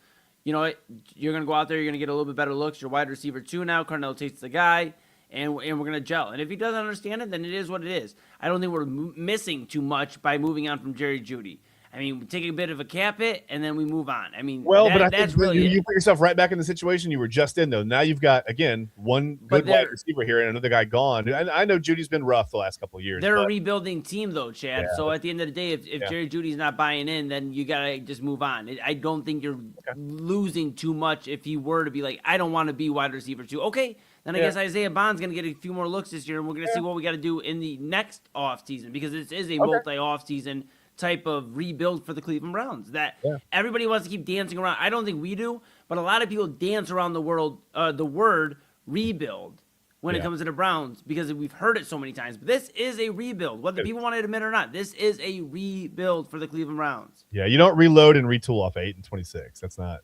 you're going to go out there, you're going to get a little bit better looks. You're wide receiver 2 now. Carnell Tate's the guy. And we're going to gel. And if he doesn't understand it, then it is what it is. I don't think we're missing too much by moving on from Jerry Jeudy. I mean, we take a bit of a cap hit, and then we move on. I mean, but I that's think really you put yourself right back in the situation you were just in, though. Now you've got, again, one good wide receiver here and another guy gone. I know Judy's been rough the last couple of years. They're a rebuilding team, though, Chad. Yeah. So at the end of the day, if Jerry Judy's not buying in, then you got to just move on. I don't think you're losing too much if you were to be like, I don't want to be wide receiver 2. Okay, then I guess Isaiah Bond's going to get a few more looks this year, and we're going to see what we got to do in the next offseason, because this is a multi-offseason type of rebuild for the Cleveland Browns that everybody wants to keep dancing around. I don't think we do, but a lot of people dance around the word rebuild when it comes to the Browns, because we've heard it so many times. But this is a rebuild, whether people want to admit it or not. This is a rebuild for the Cleveland Browns. Yeah, you don't reload and retool off 8 and 26. That's not.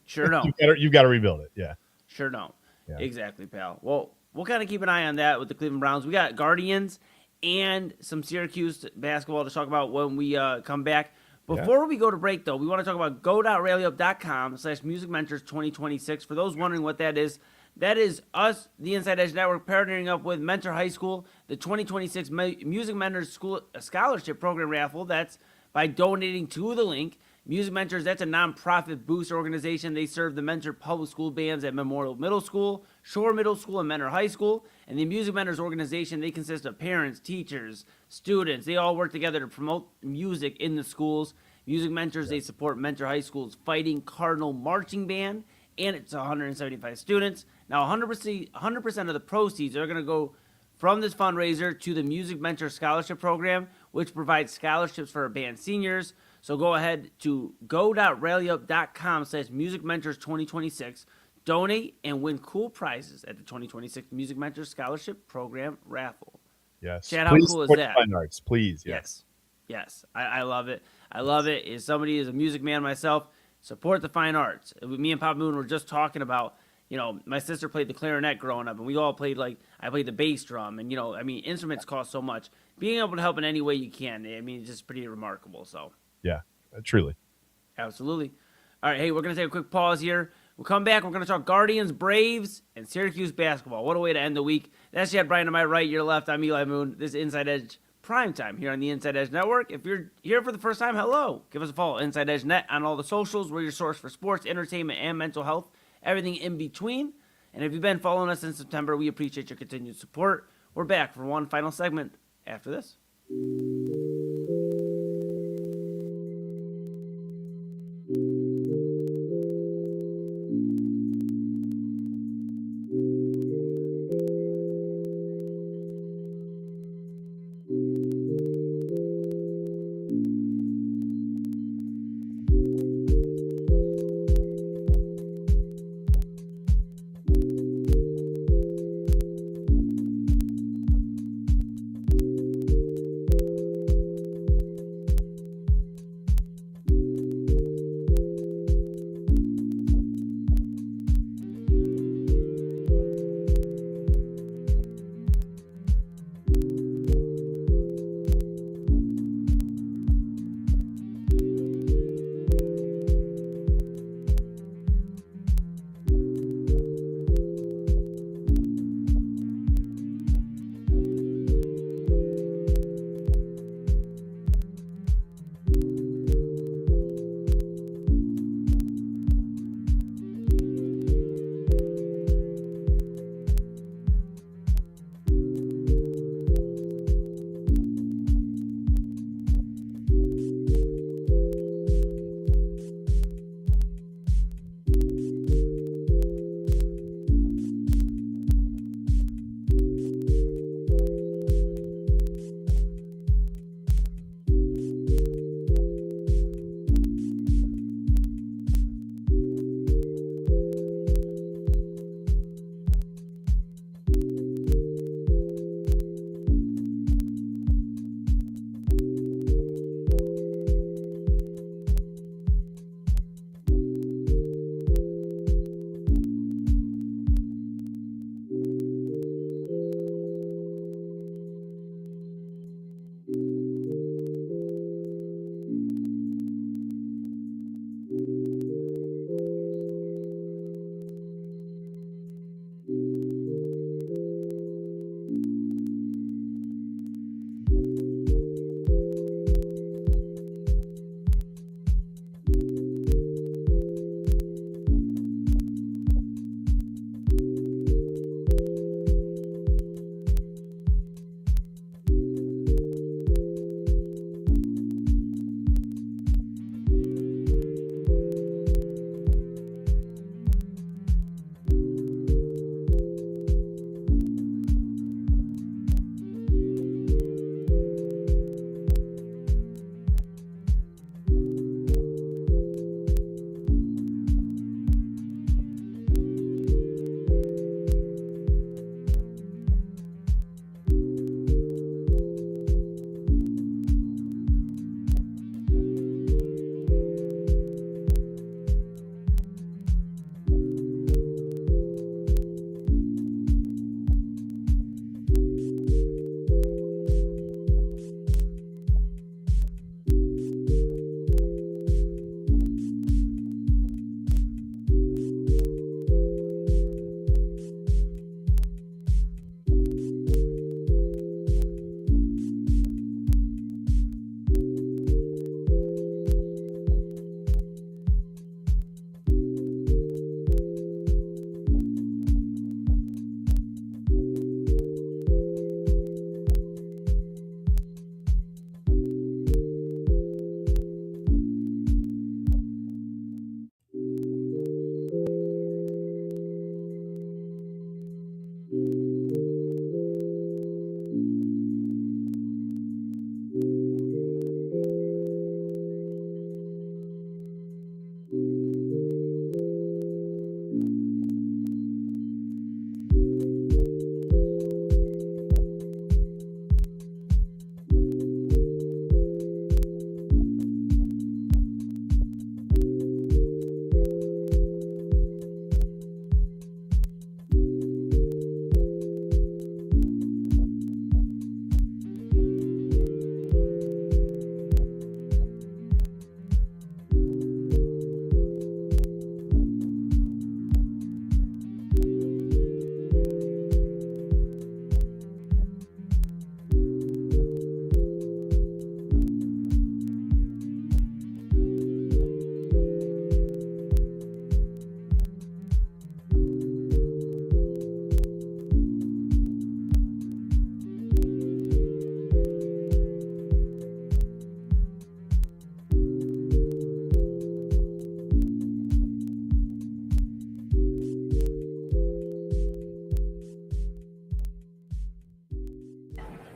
Sure don't. You've got to rebuild it. Yeah. Sure don't. Yeah. Exactly, pal. Well, we'll kind of keep an eye on that with the Cleveland Browns. We got Guardians and some Syracuse basketball to talk about when we come back. Before we go to break, though, we want to talk about go.rallyup.com/musicmentors2026. For those wondering what that is us, the Inside Edge Network, partnering up with Mentor High School, the 2026 Music Mentors School Scholarship Program raffle. That's by donating to the link. Music Mentors, that's a nonprofit booster organization. They serve the Mentor public school bands at Memorial Middle School, Shore Middle School, and Mentor High School. And the Music Mentors organization, they consist of parents, teachers, students. They all work together to promote music in the schools. Music Mentors, they support Mentor High School's Fighting Cardinal Marching Band, and it's 175 students. Now, 100% of the proceeds are going to go from this fundraiser to the Music Mentor Scholarship Program, which provides scholarships for our band seniors. So go ahead to go.rallyup.com/musicmentors2026. Donate and win cool prizes at the 2026 Music Mentors Scholarship Program raffle. Yes. Chad, how cool is that? Fine arts, please. Yes. I love it. I love it. As somebody is a music man myself, support the fine arts. Me and Pop Moon were just talking about, my sister played the clarinet growing up, and we all played I played the bass drum, and instruments cost so much. Being able to help in any way you can, it's just pretty remarkable. So Yeah, truly. absolutely. All right, hey, we're gonna take a quick pause here. We'll come back. We're gonna talk Guardians, Braves, and Syracuse basketball. What a way to end the week! That's Chad Bryan to my right, your left. I'm Eli Moon. This is Inside Edge Primetime here on the Inside Edge Network. If you're here for the first time, hello. Give us a follow, Inside Edge Net, on all the socials. We're your source for sports, entertainment, and mental health. Everything in between. And if you've been following us since September, we appreciate your continued support. We're back for one final segment after this.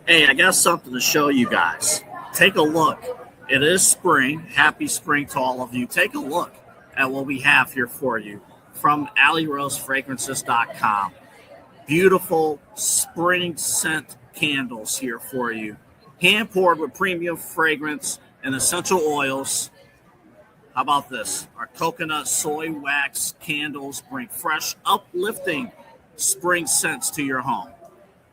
Hey, I got something to show you guys. Take a look. It is spring. Happy spring to all of you. Take a look at what we have here for you from AlleyRoseFragrances.com. Beautiful spring scent candles here for you. Hand poured with premium fragrance and essential oils. How about this? Our coconut soy wax candles bring fresh, uplifting spring scents to your home.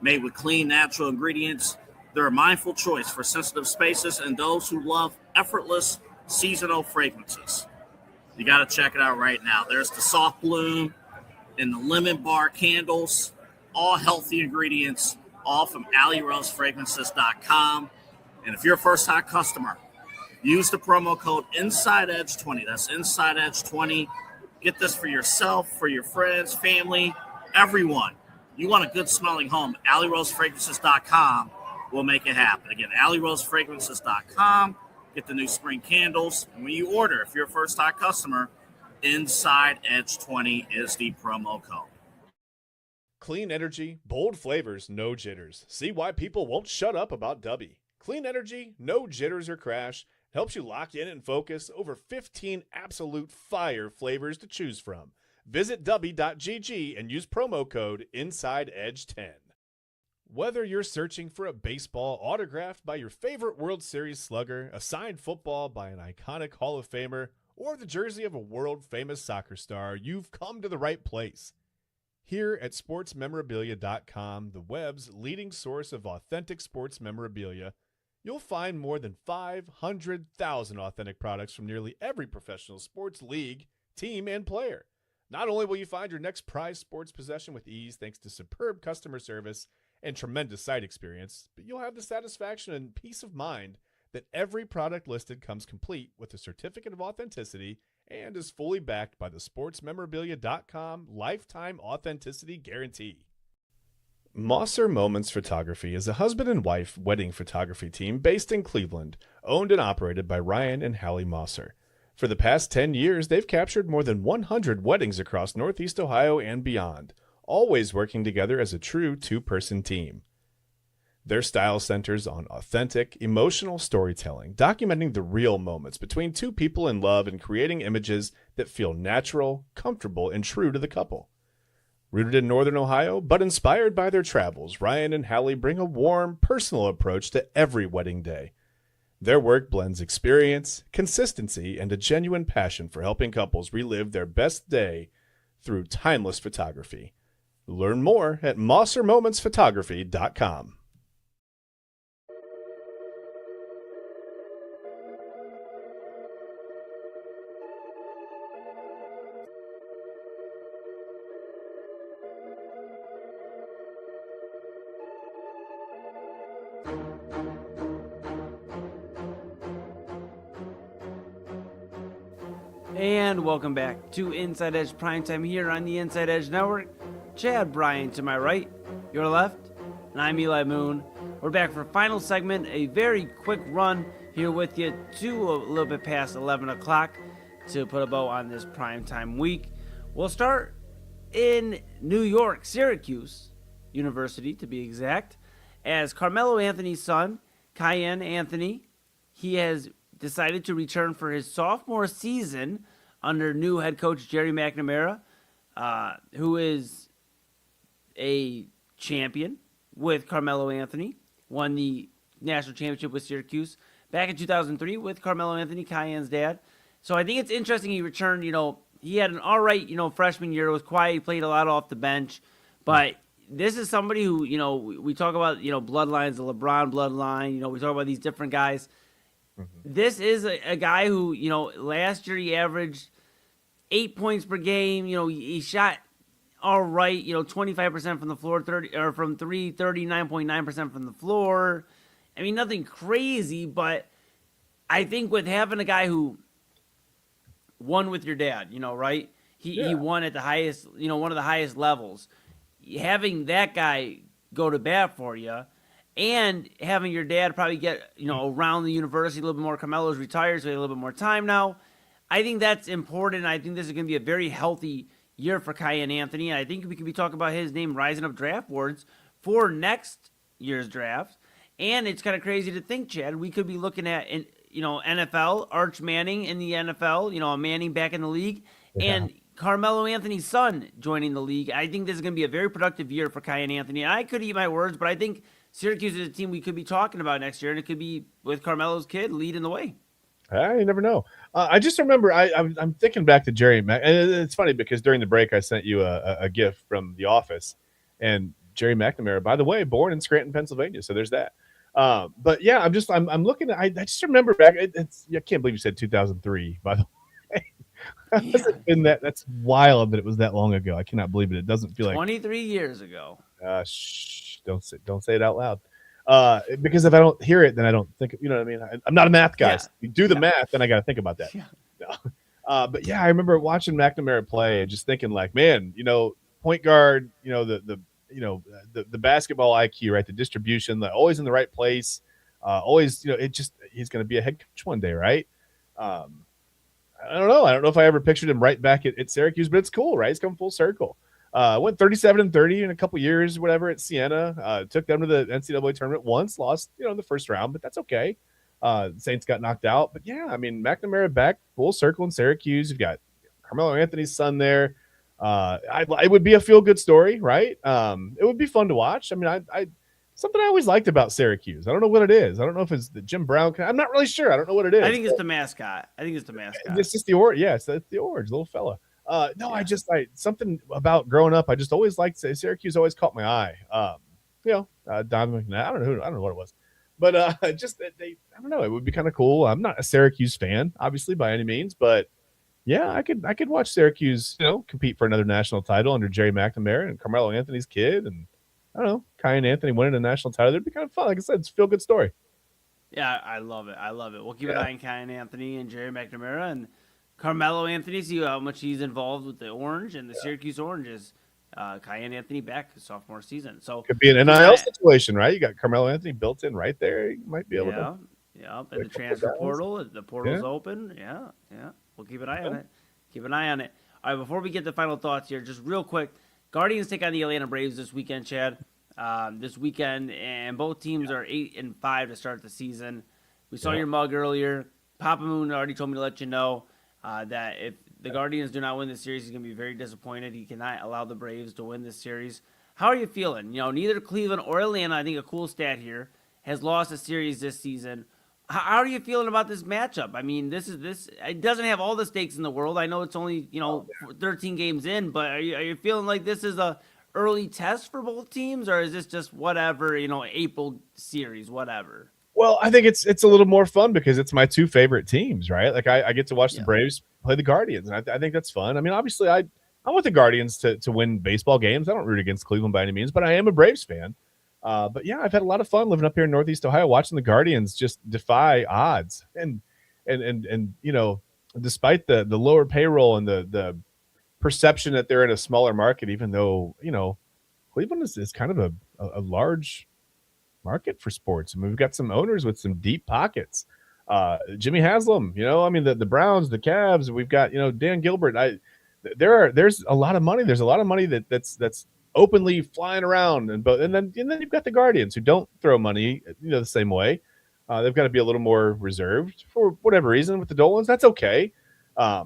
Made with clean, natural ingredients, they're a mindful choice for sensitive spaces and those who love effortless seasonal fragrances. You got to check it out right now. There's the soft bloom and the lemon bar candles, all healthy ingredients, all from AlleyRoseFragrances.com. And if you're a first-time customer, use the promo code InsideEdge20. That's InsideEdge20. Get this for yourself, for your friends, family, everyone. You want a good smelling home, AlleyRoseFragrances.com will make it happen. Again, AlleyRoseFragrances.com. Get the new spring candles. And when you order, if you're a first-time customer, InsideEdge20 is the promo code. Clean energy, bold flavors, no jitters. See why people won't shut up about Dubby. Clean energy, no jitters or crash. Helps you lock in and focus. Over 15 absolute fire flavors to choose from. Visit Dubby.gg and use promo code InsideEdge10. Whether you're searching for a baseball autographed by your favorite World Series slugger, a signed football by an iconic Hall of Famer, or the jersey of a world-famous soccer star, you've come to the right place. Here at sportsmemorabilia.com, the web's leading source of authentic sports memorabilia, you'll find more than 500,000 authentic products from nearly every professional sports league, team, and player. Not only will you find your next prized sports possession with ease thanks to superb customer service and tremendous site experience, but you'll have the satisfaction and peace of mind that every product listed comes complete with a certificate of authenticity and is fully backed by the sportsmemorabilia.com lifetime authenticity guarantee. Mosser Moments Photography is a husband and wife wedding photography team based in Cleveland, owned and operated by Ryan and Hallie Mosser. For the past 10 years, they've captured more than 100 weddings across Northeast Ohio and beyond, always working together as a true two-person team. Their style centers on authentic, emotional storytelling, documenting the real moments between two people in love and creating images that feel natural, comfortable, and true to the couple. Rooted in Northern Ohio, but inspired by their travels, Ryan and Hallie bring a warm, personal approach to every wedding day. Their work blends experience, consistency, and a genuine passion for helping couples relive their best day through timeless photography. Learn more at MosserMomentsPhotography.com. And welcome back to Inside Edge Primetime here on the Inside Edge Network. Chad Bryan to my right, your left, and I'm Eli Moon. We're back for a final segment, a very quick run here with you to a little bit past 11 o'clock to put a bow on this primetime week. We'll start in New York, Syracuse University to be exact, as Carmelo Anthony's son, Kiyan Anthony, he has decided to return for his sophomore season under new head coach Jerry McNamara, who is a champion with Carmelo Anthony, won the national championship with Syracuse back in 2003 with Carmelo Anthony, Kiyan's dad. So I think it's interesting he returned. He had an all right, freshman year. It was quiet. He played a lot off the bench. But this is somebody who, we talk about, bloodlines, the LeBron bloodline. We talk about these different guys. This is a guy who, last year he averaged 8 points per game. He shot all right, 25% from the floor, 39.9% from the floor. I mean, nothing crazy, but I think with having a guy who won with your dad, right? He won at the highest, one of the highest levels. Having that guy go to bat for you, and having your dad probably get, around the university a little bit more. Carmelo's retired, so he has a little bit more time now. I think that's important. I think this is going to be a very healthy year for Kiyan Anthony. And I think we could be talking about his name rising up draft boards for next year's draft. And it's kind of crazy to think, Chad, we could be looking at, NFL, Arch Manning in the NFL, a Manning back in the league, and Carmelo Anthony's son joining the league. I think this is going to be a very productive year for Kiyan Anthony. And I could eat my words, but I think Syracuse is a team we could be talking about next year, and it could be with Carmelo's kid leading the way. You never know. I just remember I'm thinking back to Jerry Mac, and it's funny because during the break I sent you a gift from The Office, and Jerry McNamara, by the way, born in Scranton, Pennsylvania. So there's that. But yeah, I'm looking at. I just remember back. I can't believe you said 2003. By the way, that's wild that it was that long ago. I cannot believe it. It doesn't feel 23 years ago. Shh! Don't say it out loud. Because if I don't hear it, then I don't think. You know what I mean? I'm not a math guy. Yeah. So you do the math, then I got to think about that. Yeah. No. But yeah, I remember watching McNamara play and just thinking, like, man, point guard, the basketball IQ, right? The distribution, always in the right place, always, he's going to be a head coach one day, right? I don't know. I don't know if I ever pictured him right back at Syracuse, but it's cool, right? He's come full circle. Went 37-30 in a couple years, whatever, at Siena. Took them to the NCAA tournament once, lost, in the first round, but that's okay. Saints got knocked out, but yeah, I mean, McNamara back full circle in Syracuse. You've got Carmelo Anthony's son there. It would be a feel-good story, right? It would be fun to watch. I mean, something I always liked about Syracuse. I don't know what it is. I don't know if it's the Jim Brown. I'm not really sure. I don't know what it is. I think it's the mascot. It's just the orange. Yeah, it's the orange, little fella. Something about growing up. I just always liked Syracuse. Always caught my eye. Don McNabb. I don't know what it was, but I don't know. It would be kind of cool. I'm not a Syracuse fan, obviously, by any means, but yeah, I could watch Syracuse, compete for another national title under Jerry McNamara and Carmelo Anthony's kid, and I don't know, Kiyan Anthony winning a national title. It'd be kind of fun. Like I said, it's a feel good story. Yeah, I love it. We'll keep an eye on Kiyan Anthony and Jerry McNamara and Carmelo Anthony, see how much he's involved with the Orange and the Syracuse Oranges. Kiyan Anthony back his sophomore season. So could be an NIL situation, right? You got Carmelo Anthony built in right there. You might be able to. Yeah, and the transfer portal. The portal's open. Yeah. We'll keep an eye on it. All right, before we get the final thoughts here, just real quick, Guardians take on the Atlanta Braves this weekend, Chad. This weekend, and both teams are 8-5 to start the season. We saw your mug earlier. Papa Moon already told me to let you know that if the Guardians do not win this series, he's going to be very disappointed. He cannot allow the Braves to win this series. How are you feeling? Neither Cleveland or Atlanta, I think a cool stat here, has lost a series this season. How are you feeling about this matchup? I mean, it doesn't have all the stakes in the world. I know it's only, 13 games in, but are you feeling like this is a early test for both teams, or is this just whatever, April series, whatever? Well, I think it's a little more fun because it's my two favorite teams, right? Like I get to watch the Braves play the Guardians, and I think that's fun. I mean, obviously, I want the Guardians to win baseball games. I don't root against Cleveland by any means, but I am a Braves fan. But yeah, I've had a lot of fun living up here in Northeast Ohio, watching the Guardians just defy odds, and despite the lower payroll and the perception that they're in a smaller market, even though Cleveland is kind of a large market for sports. I mean, we've got some owners with some deep pockets. Jimmy Haslam, the Browns, the Cavs. We've got Dan Gilbert. There's a lot of money. There's a lot of money that's openly flying around, and then you've got the Guardians who don't throw money the same way. They've got to be a little more reserved for whatever reason with the Dolans. That's okay. I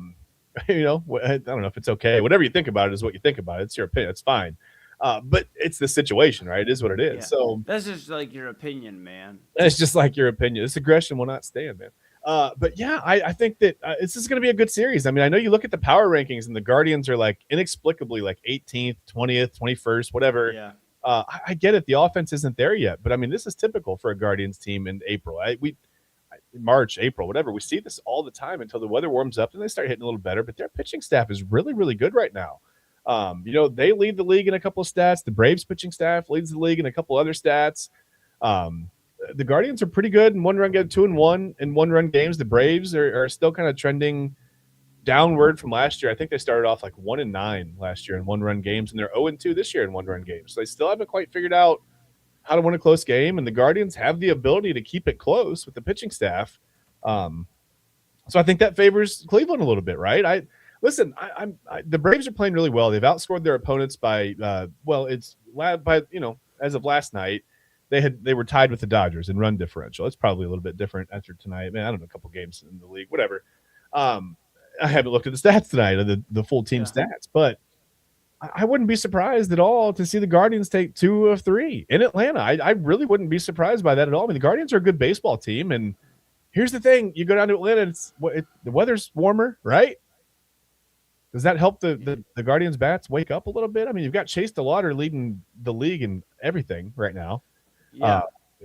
don't know if it's okay. Whatever you think about it is what you think about it. It's your opinion. It's fine. But it's the situation, right? It is what it is. Yeah. So that's just like your opinion, man. It's just like your opinion. This aggression will not stand, man. But yeah, I think that this is going to be a good series. I mean, I know you look at the power rankings and the Guardians are like inexplicably like 18th, 20th, 21st, whatever. Yeah. I get it. The offense isn't there yet, but I mean, this is typical for a Guardians team in April. March, April, whatever. We see this all the time until the weather warms up and they start hitting a little better. But their pitching staff is really, really good right now. They lead the league in a couple of stats. The Braves pitching staff leads the league in a couple other stats. The Guardians are pretty good in 2-1 in one-run games. The Braves are still kind of trending downward from last year. I think they started off like 1-9 last year in one-run games, and they're 0-2 this year in one-run games. So they still haven't quite figured out how to win a close game, and the Guardians have the ability to keep it close with the pitching staff. So I think that favors Cleveland a little bit, right? The Braves are playing really well. They've outscored their opponents by as of last night. they were tied with the Dodgers in run differential. It's probably a little bit different after tonight. Man, I don't know, a couple games in the league, whatever. I haven't looked at the stats tonight, the full team stats, but I wouldn't be surprised at all to see the Guardians take 2 of 3 in Atlanta. I really wouldn't be surprised by that at all. I mean, the Guardians are a good baseball team, and here's the thing: you go down to Atlanta, the weather's warmer, right? Does that help the Guardians bats wake up a little bit? I mean, you've got Chase DeLauder leading the league in everything right now. Yeah.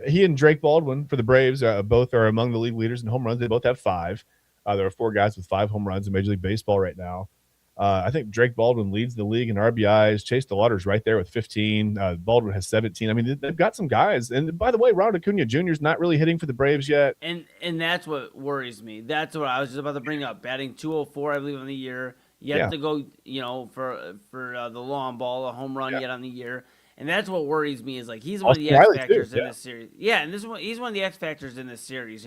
He and Drake Baldwin for the Braves both are among the league leaders in home runs. They both have 5. There are 4 guys with 5 home runs in Major League Baseball right now. I think Drake Baldwin leads the league in RBIs. Chase DeLauder's right there with 15. Baldwin has 17. I mean, they've got some guys. And by the way, Ronald Acuna Jr. is not really hitting for the Braves yet. And that's what worries me. That's what I was just about to bring up. Batting 204, I believe, on the year. Yet to go, for the long ball, a home run yet on the year. And that's what worries me is like he's one of the X factors in this series. Yeah, and he's one of the X factors in this series.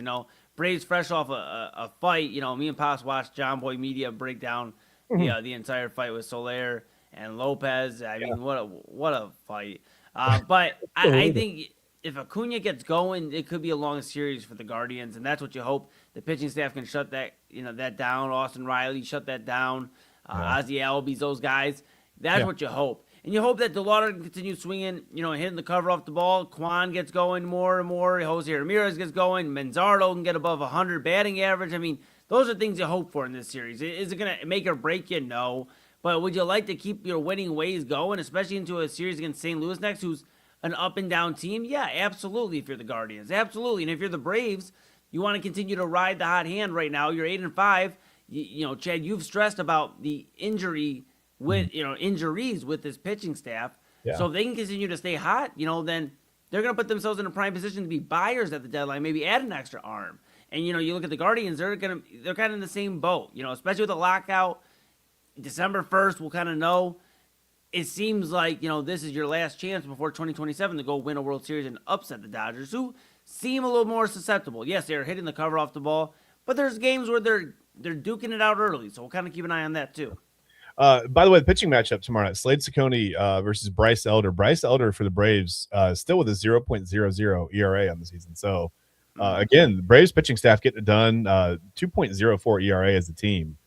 Braves fresh off a fight. Me and Pops watched John Boy Media break down the entire fight with Soler and Lopez. I mean, what a fight. But I think if Acuna gets going, it could be a long series for the Guardians, and that's what you hope. The pitching staff can shut that down. Austin Riley shut that down. Ozzie Albies, those guys. That's what you hope. And you hope that DeLauder can continue swinging, hitting the cover off the ball. Quan gets going more and more. Jose Ramirez gets going. Manzardo can get above 100 batting average. I mean, those are things you hope for in this series. Is it going to make or break you? No. But would you like to keep your winning ways going, especially into a series against St. Louis next, who's an up-and-down team? Yeah, absolutely, if you're the Guardians. Absolutely. And if you're the Braves, you want to continue to ride the hot hand right now. You're 8-5. Chad, you've stressed about the injuries with this pitching staff. Yeah. So if they can continue to stay hot, then they're going to put themselves in a prime position to be buyers at the deadline, maybe add an extra arm. And, you look at the Guardians, they're kind of in the same boat, especially with the lockout. December 1st, we'll kind of know. It seems like, this is your last chance before 2027 to go win a World Series and upset the Dodgers, who seem a little more susceptible. Yes, they're hitting the cover off the ball, but there's games where they're duking it out early, so we'll kind of keep an eye on that too. By the way, the pitching matchup tomorrow night, Slade Ciccone versus Bryce Elder. Bryce Elder for the Braves still with a 0.00 ERA on the season. So, again, the Braves pitching staff getting it done, 2.04 ERA as a team.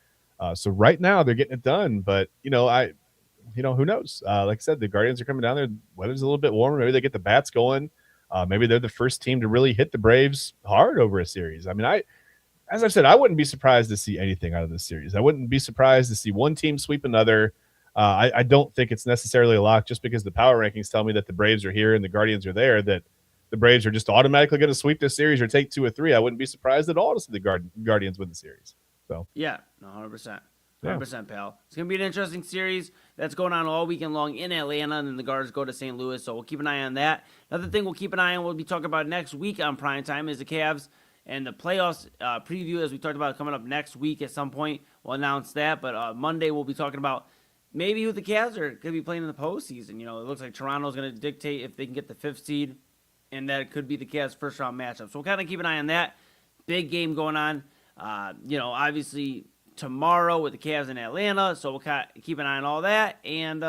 So right now they're getting it done, but, who knows? Like I said, the Guardians are coming down there. Weather's a little bit warmer. Maybe they get the bats going. Maybe they're the first team to really hit the Braves hard over a series. I mean, as I've said, I wouldn't be surprised to see anything out of this series. I wouldn't be surprised to see one team sweep another. I don't think it's necessarily a lock just because the power rankings tell me that the Braves are here and the Guardians are there, that the Braves are just automatically going to sweep this series or take 2 or 3. I wouldn't be surprised at all to see the Guardians win the series. So yeah, 100%. 100%, pal. It's going to be an interesting series that's going on all weekend long in Atlanta, and then the Guards go to St. Louis, so we'll keep an eye on that. Another thing we'll keep an eye on, we'll be talking about next week on Primetime, is the Cavs and the playoffs preview, as we talked about, coming up next week at some point. We'll announce that, but Monday we'll be talking about maybe who the Cavs are going to be playing in the postseason. It looks like Toronto's going to dictate if they can get the 5th seed, and that it could be the Cavs' first-round matchup. So we'll kind of keep an eye on that. Big game going on. Obviously tomorrow with the Cavs in Atlanta, so we'll keep an eye on all that. And,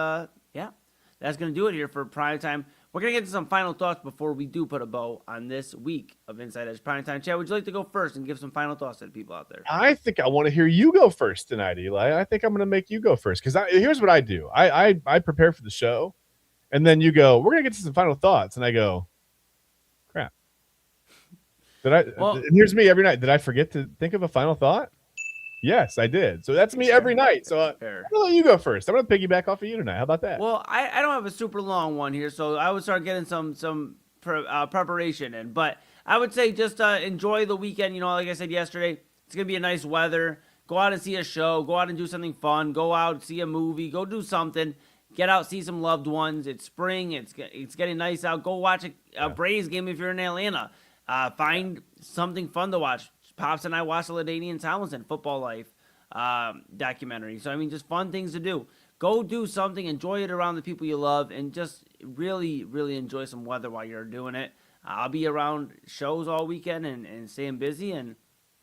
that's going to do it here for Primetime. We're going to get to some final thoughts before we do put a bow on this week of Inside Edge Primetime. Chad, would you like to go first and give some final thoughts to the people out there? I think I want to hear you go first tonight, Eli. I think I'm going to make you go first because here's what I do. I prepare for the show, and then you go, we're going to get to some final thoughts, and I go, crap. And here's me every night. Did I forget to think of a final thought? Yes, I did. So that's me every night. So I'm going to let you go first. I'm going to piggyback off of you tonight. How about that? Well, I don't have a super long one here, so I would start getting some preparation in. But I would say just enjoy the weekend. Like I said yesterday, it's going to be a nice weather. Go out and see a show. Go out and do something fun. Go out, see a movie. Go do something. Get out, see some loved ones. It's spring. It's getting nice out. Go watch a Braves game if you're in Atlanta. Find something fun to watch. Pops and I watched the LaDainian Tomlinson Football Life documentary. So, just fun things to do. Go do something. Enjoy it around the people you love. And just really, really enjoy some weather while you're doing it. I'll be around shows all weekend and staying busy. And,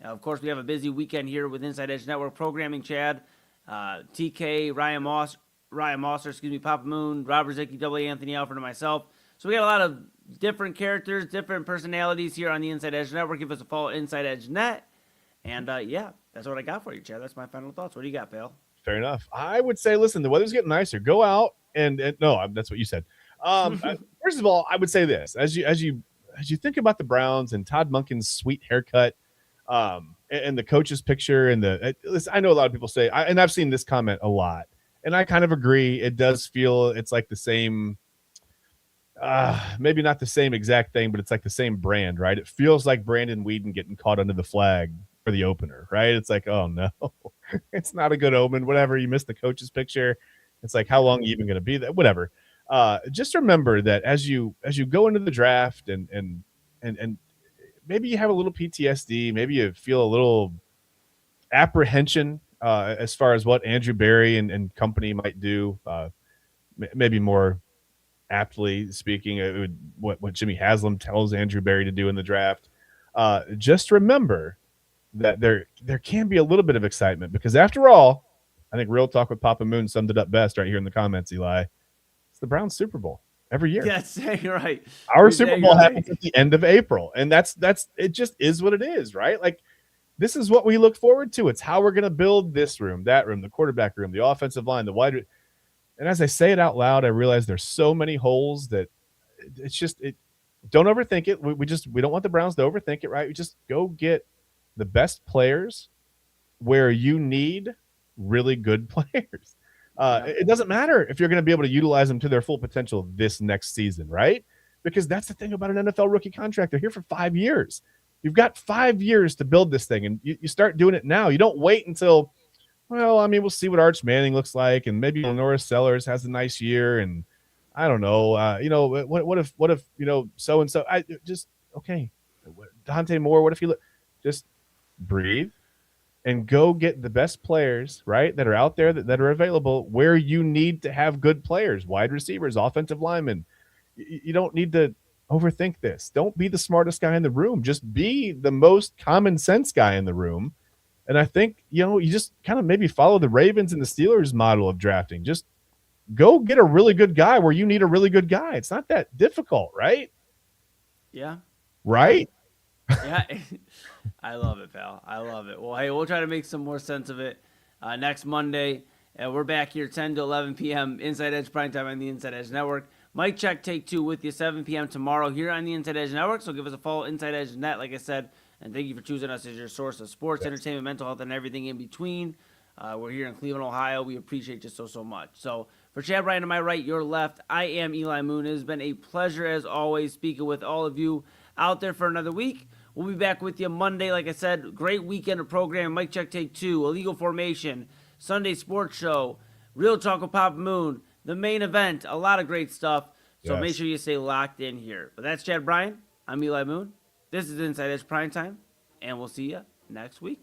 of course, we have a busy weekend here with Inside Edge Network programming. Chad, TK, Ryan Mosser, Papa Moon, Robert Zicki, W. Anthony Alford, and myself. So we got a lot of different characters, different personalities here on the Inside Edge Network. Give us a follow, Inside Edge Net. And yeah, that's what I got for you, Chad. That's my final thoughts. What do you got, pal? Fair enough. I would say, listen, the weather's getting nicer. Go out and no, that's what you said. First of all, I would say this: as you think about the Browns and Todd Monken's sweet haircut, and the coach's picture, and listen, I know a lot of people say, and I've seen this comment a lot, and I kind of agree. It does feel it's like the same. Maybe not the same exact thing, but it's like the same brand, right? It feels like Brandon Weeden getting caught under the flag for the opener, right? It's like, oh no, it's not a good omen. Whatever, you missed the coach's picture. It's like, how long are you even going to be there? Whatever. Just remember that as you go into the draft and maybe you have a little PTSD, maybe you feel a little apprehension as far as what Andrew Berry and company might do. Maybe more aptly speaking, what Jimmy Haslam tells Andrew Berry to do in the draft. Just remember that there can be a little bit of excitement, because after all, I think Real Talk with Papa Moon summed it up best right here in the comments, Eli. It's the Browns Super Bowl every year. Yes, you're right. Our Super Bowl happens at the end of April, and that's it. Just is what it is, right? Like, this is what we look forward to. It's how we're going to build this room, that room, the quarterback room, the offensive line, the wide. And as I say it out loud, I realize there's so many holes that it's just don't overthink it. We don't want the Browns to overthink it, right? We just go get the best players where you need really good players. It doesn't matter if you're going to be able to utilize them to their full potential this next season, right? Because that's the thing about an NFL rookie contract. They're here for 5 years. You've got 5 years to build this thing, and you start doing it now. You don't wait until, well, I mean, we'll see what Arch Manning looks like, and maybe Lenora Sellers has a nice year, and I don't know. What if so and so? I just okay. Dante Moore. What if he just breathe and go get the best players, right, that are out there that are available where you need to have good players, wide receivers, offensive linemen. You don't need to overthink this. Don't be the smartest guy in the room. Just be the most common sense guy in the room. And I think, you just kind of maybe follow the Ravens and the Steelers model of drafting. Just go get a really good guy where you need a really good guy. It's not that difficult, right? Yeah. Right? Yeah. I love it, pal. I love it. Well, hey, we'll try to make some more sense of it next Monday. We're back here 10 to 11 p.m. Inside Edge Primetime on the Inside Edge Network. Mic check, take two with you 7 p.m. tomorrow here on the Inside Edge Network. So give us a follow, Inside Edge Net, like I said. And thank you for choosing us as your source of sports, entertainment, mental health, and everything in between. We're here in Cleveland, Ohio. We appreciate you so much. So for Chad Bryan to my right, your left, I am Eli Moon. It has been a pleasure, as always, speaking with all of you out there for another week. We'll be back with you Monday. Like I said, great weekend of programming. Mic check, take two, Illegal Formation, Sunday Sports Show, Real Talk with Papa Moon, the main event, a lot of great stuff. So make sure you stay locked in here. But that's Chad Bryan. I'm Eli Moon. This is Inside Edge Primetime, and we'll see you next week.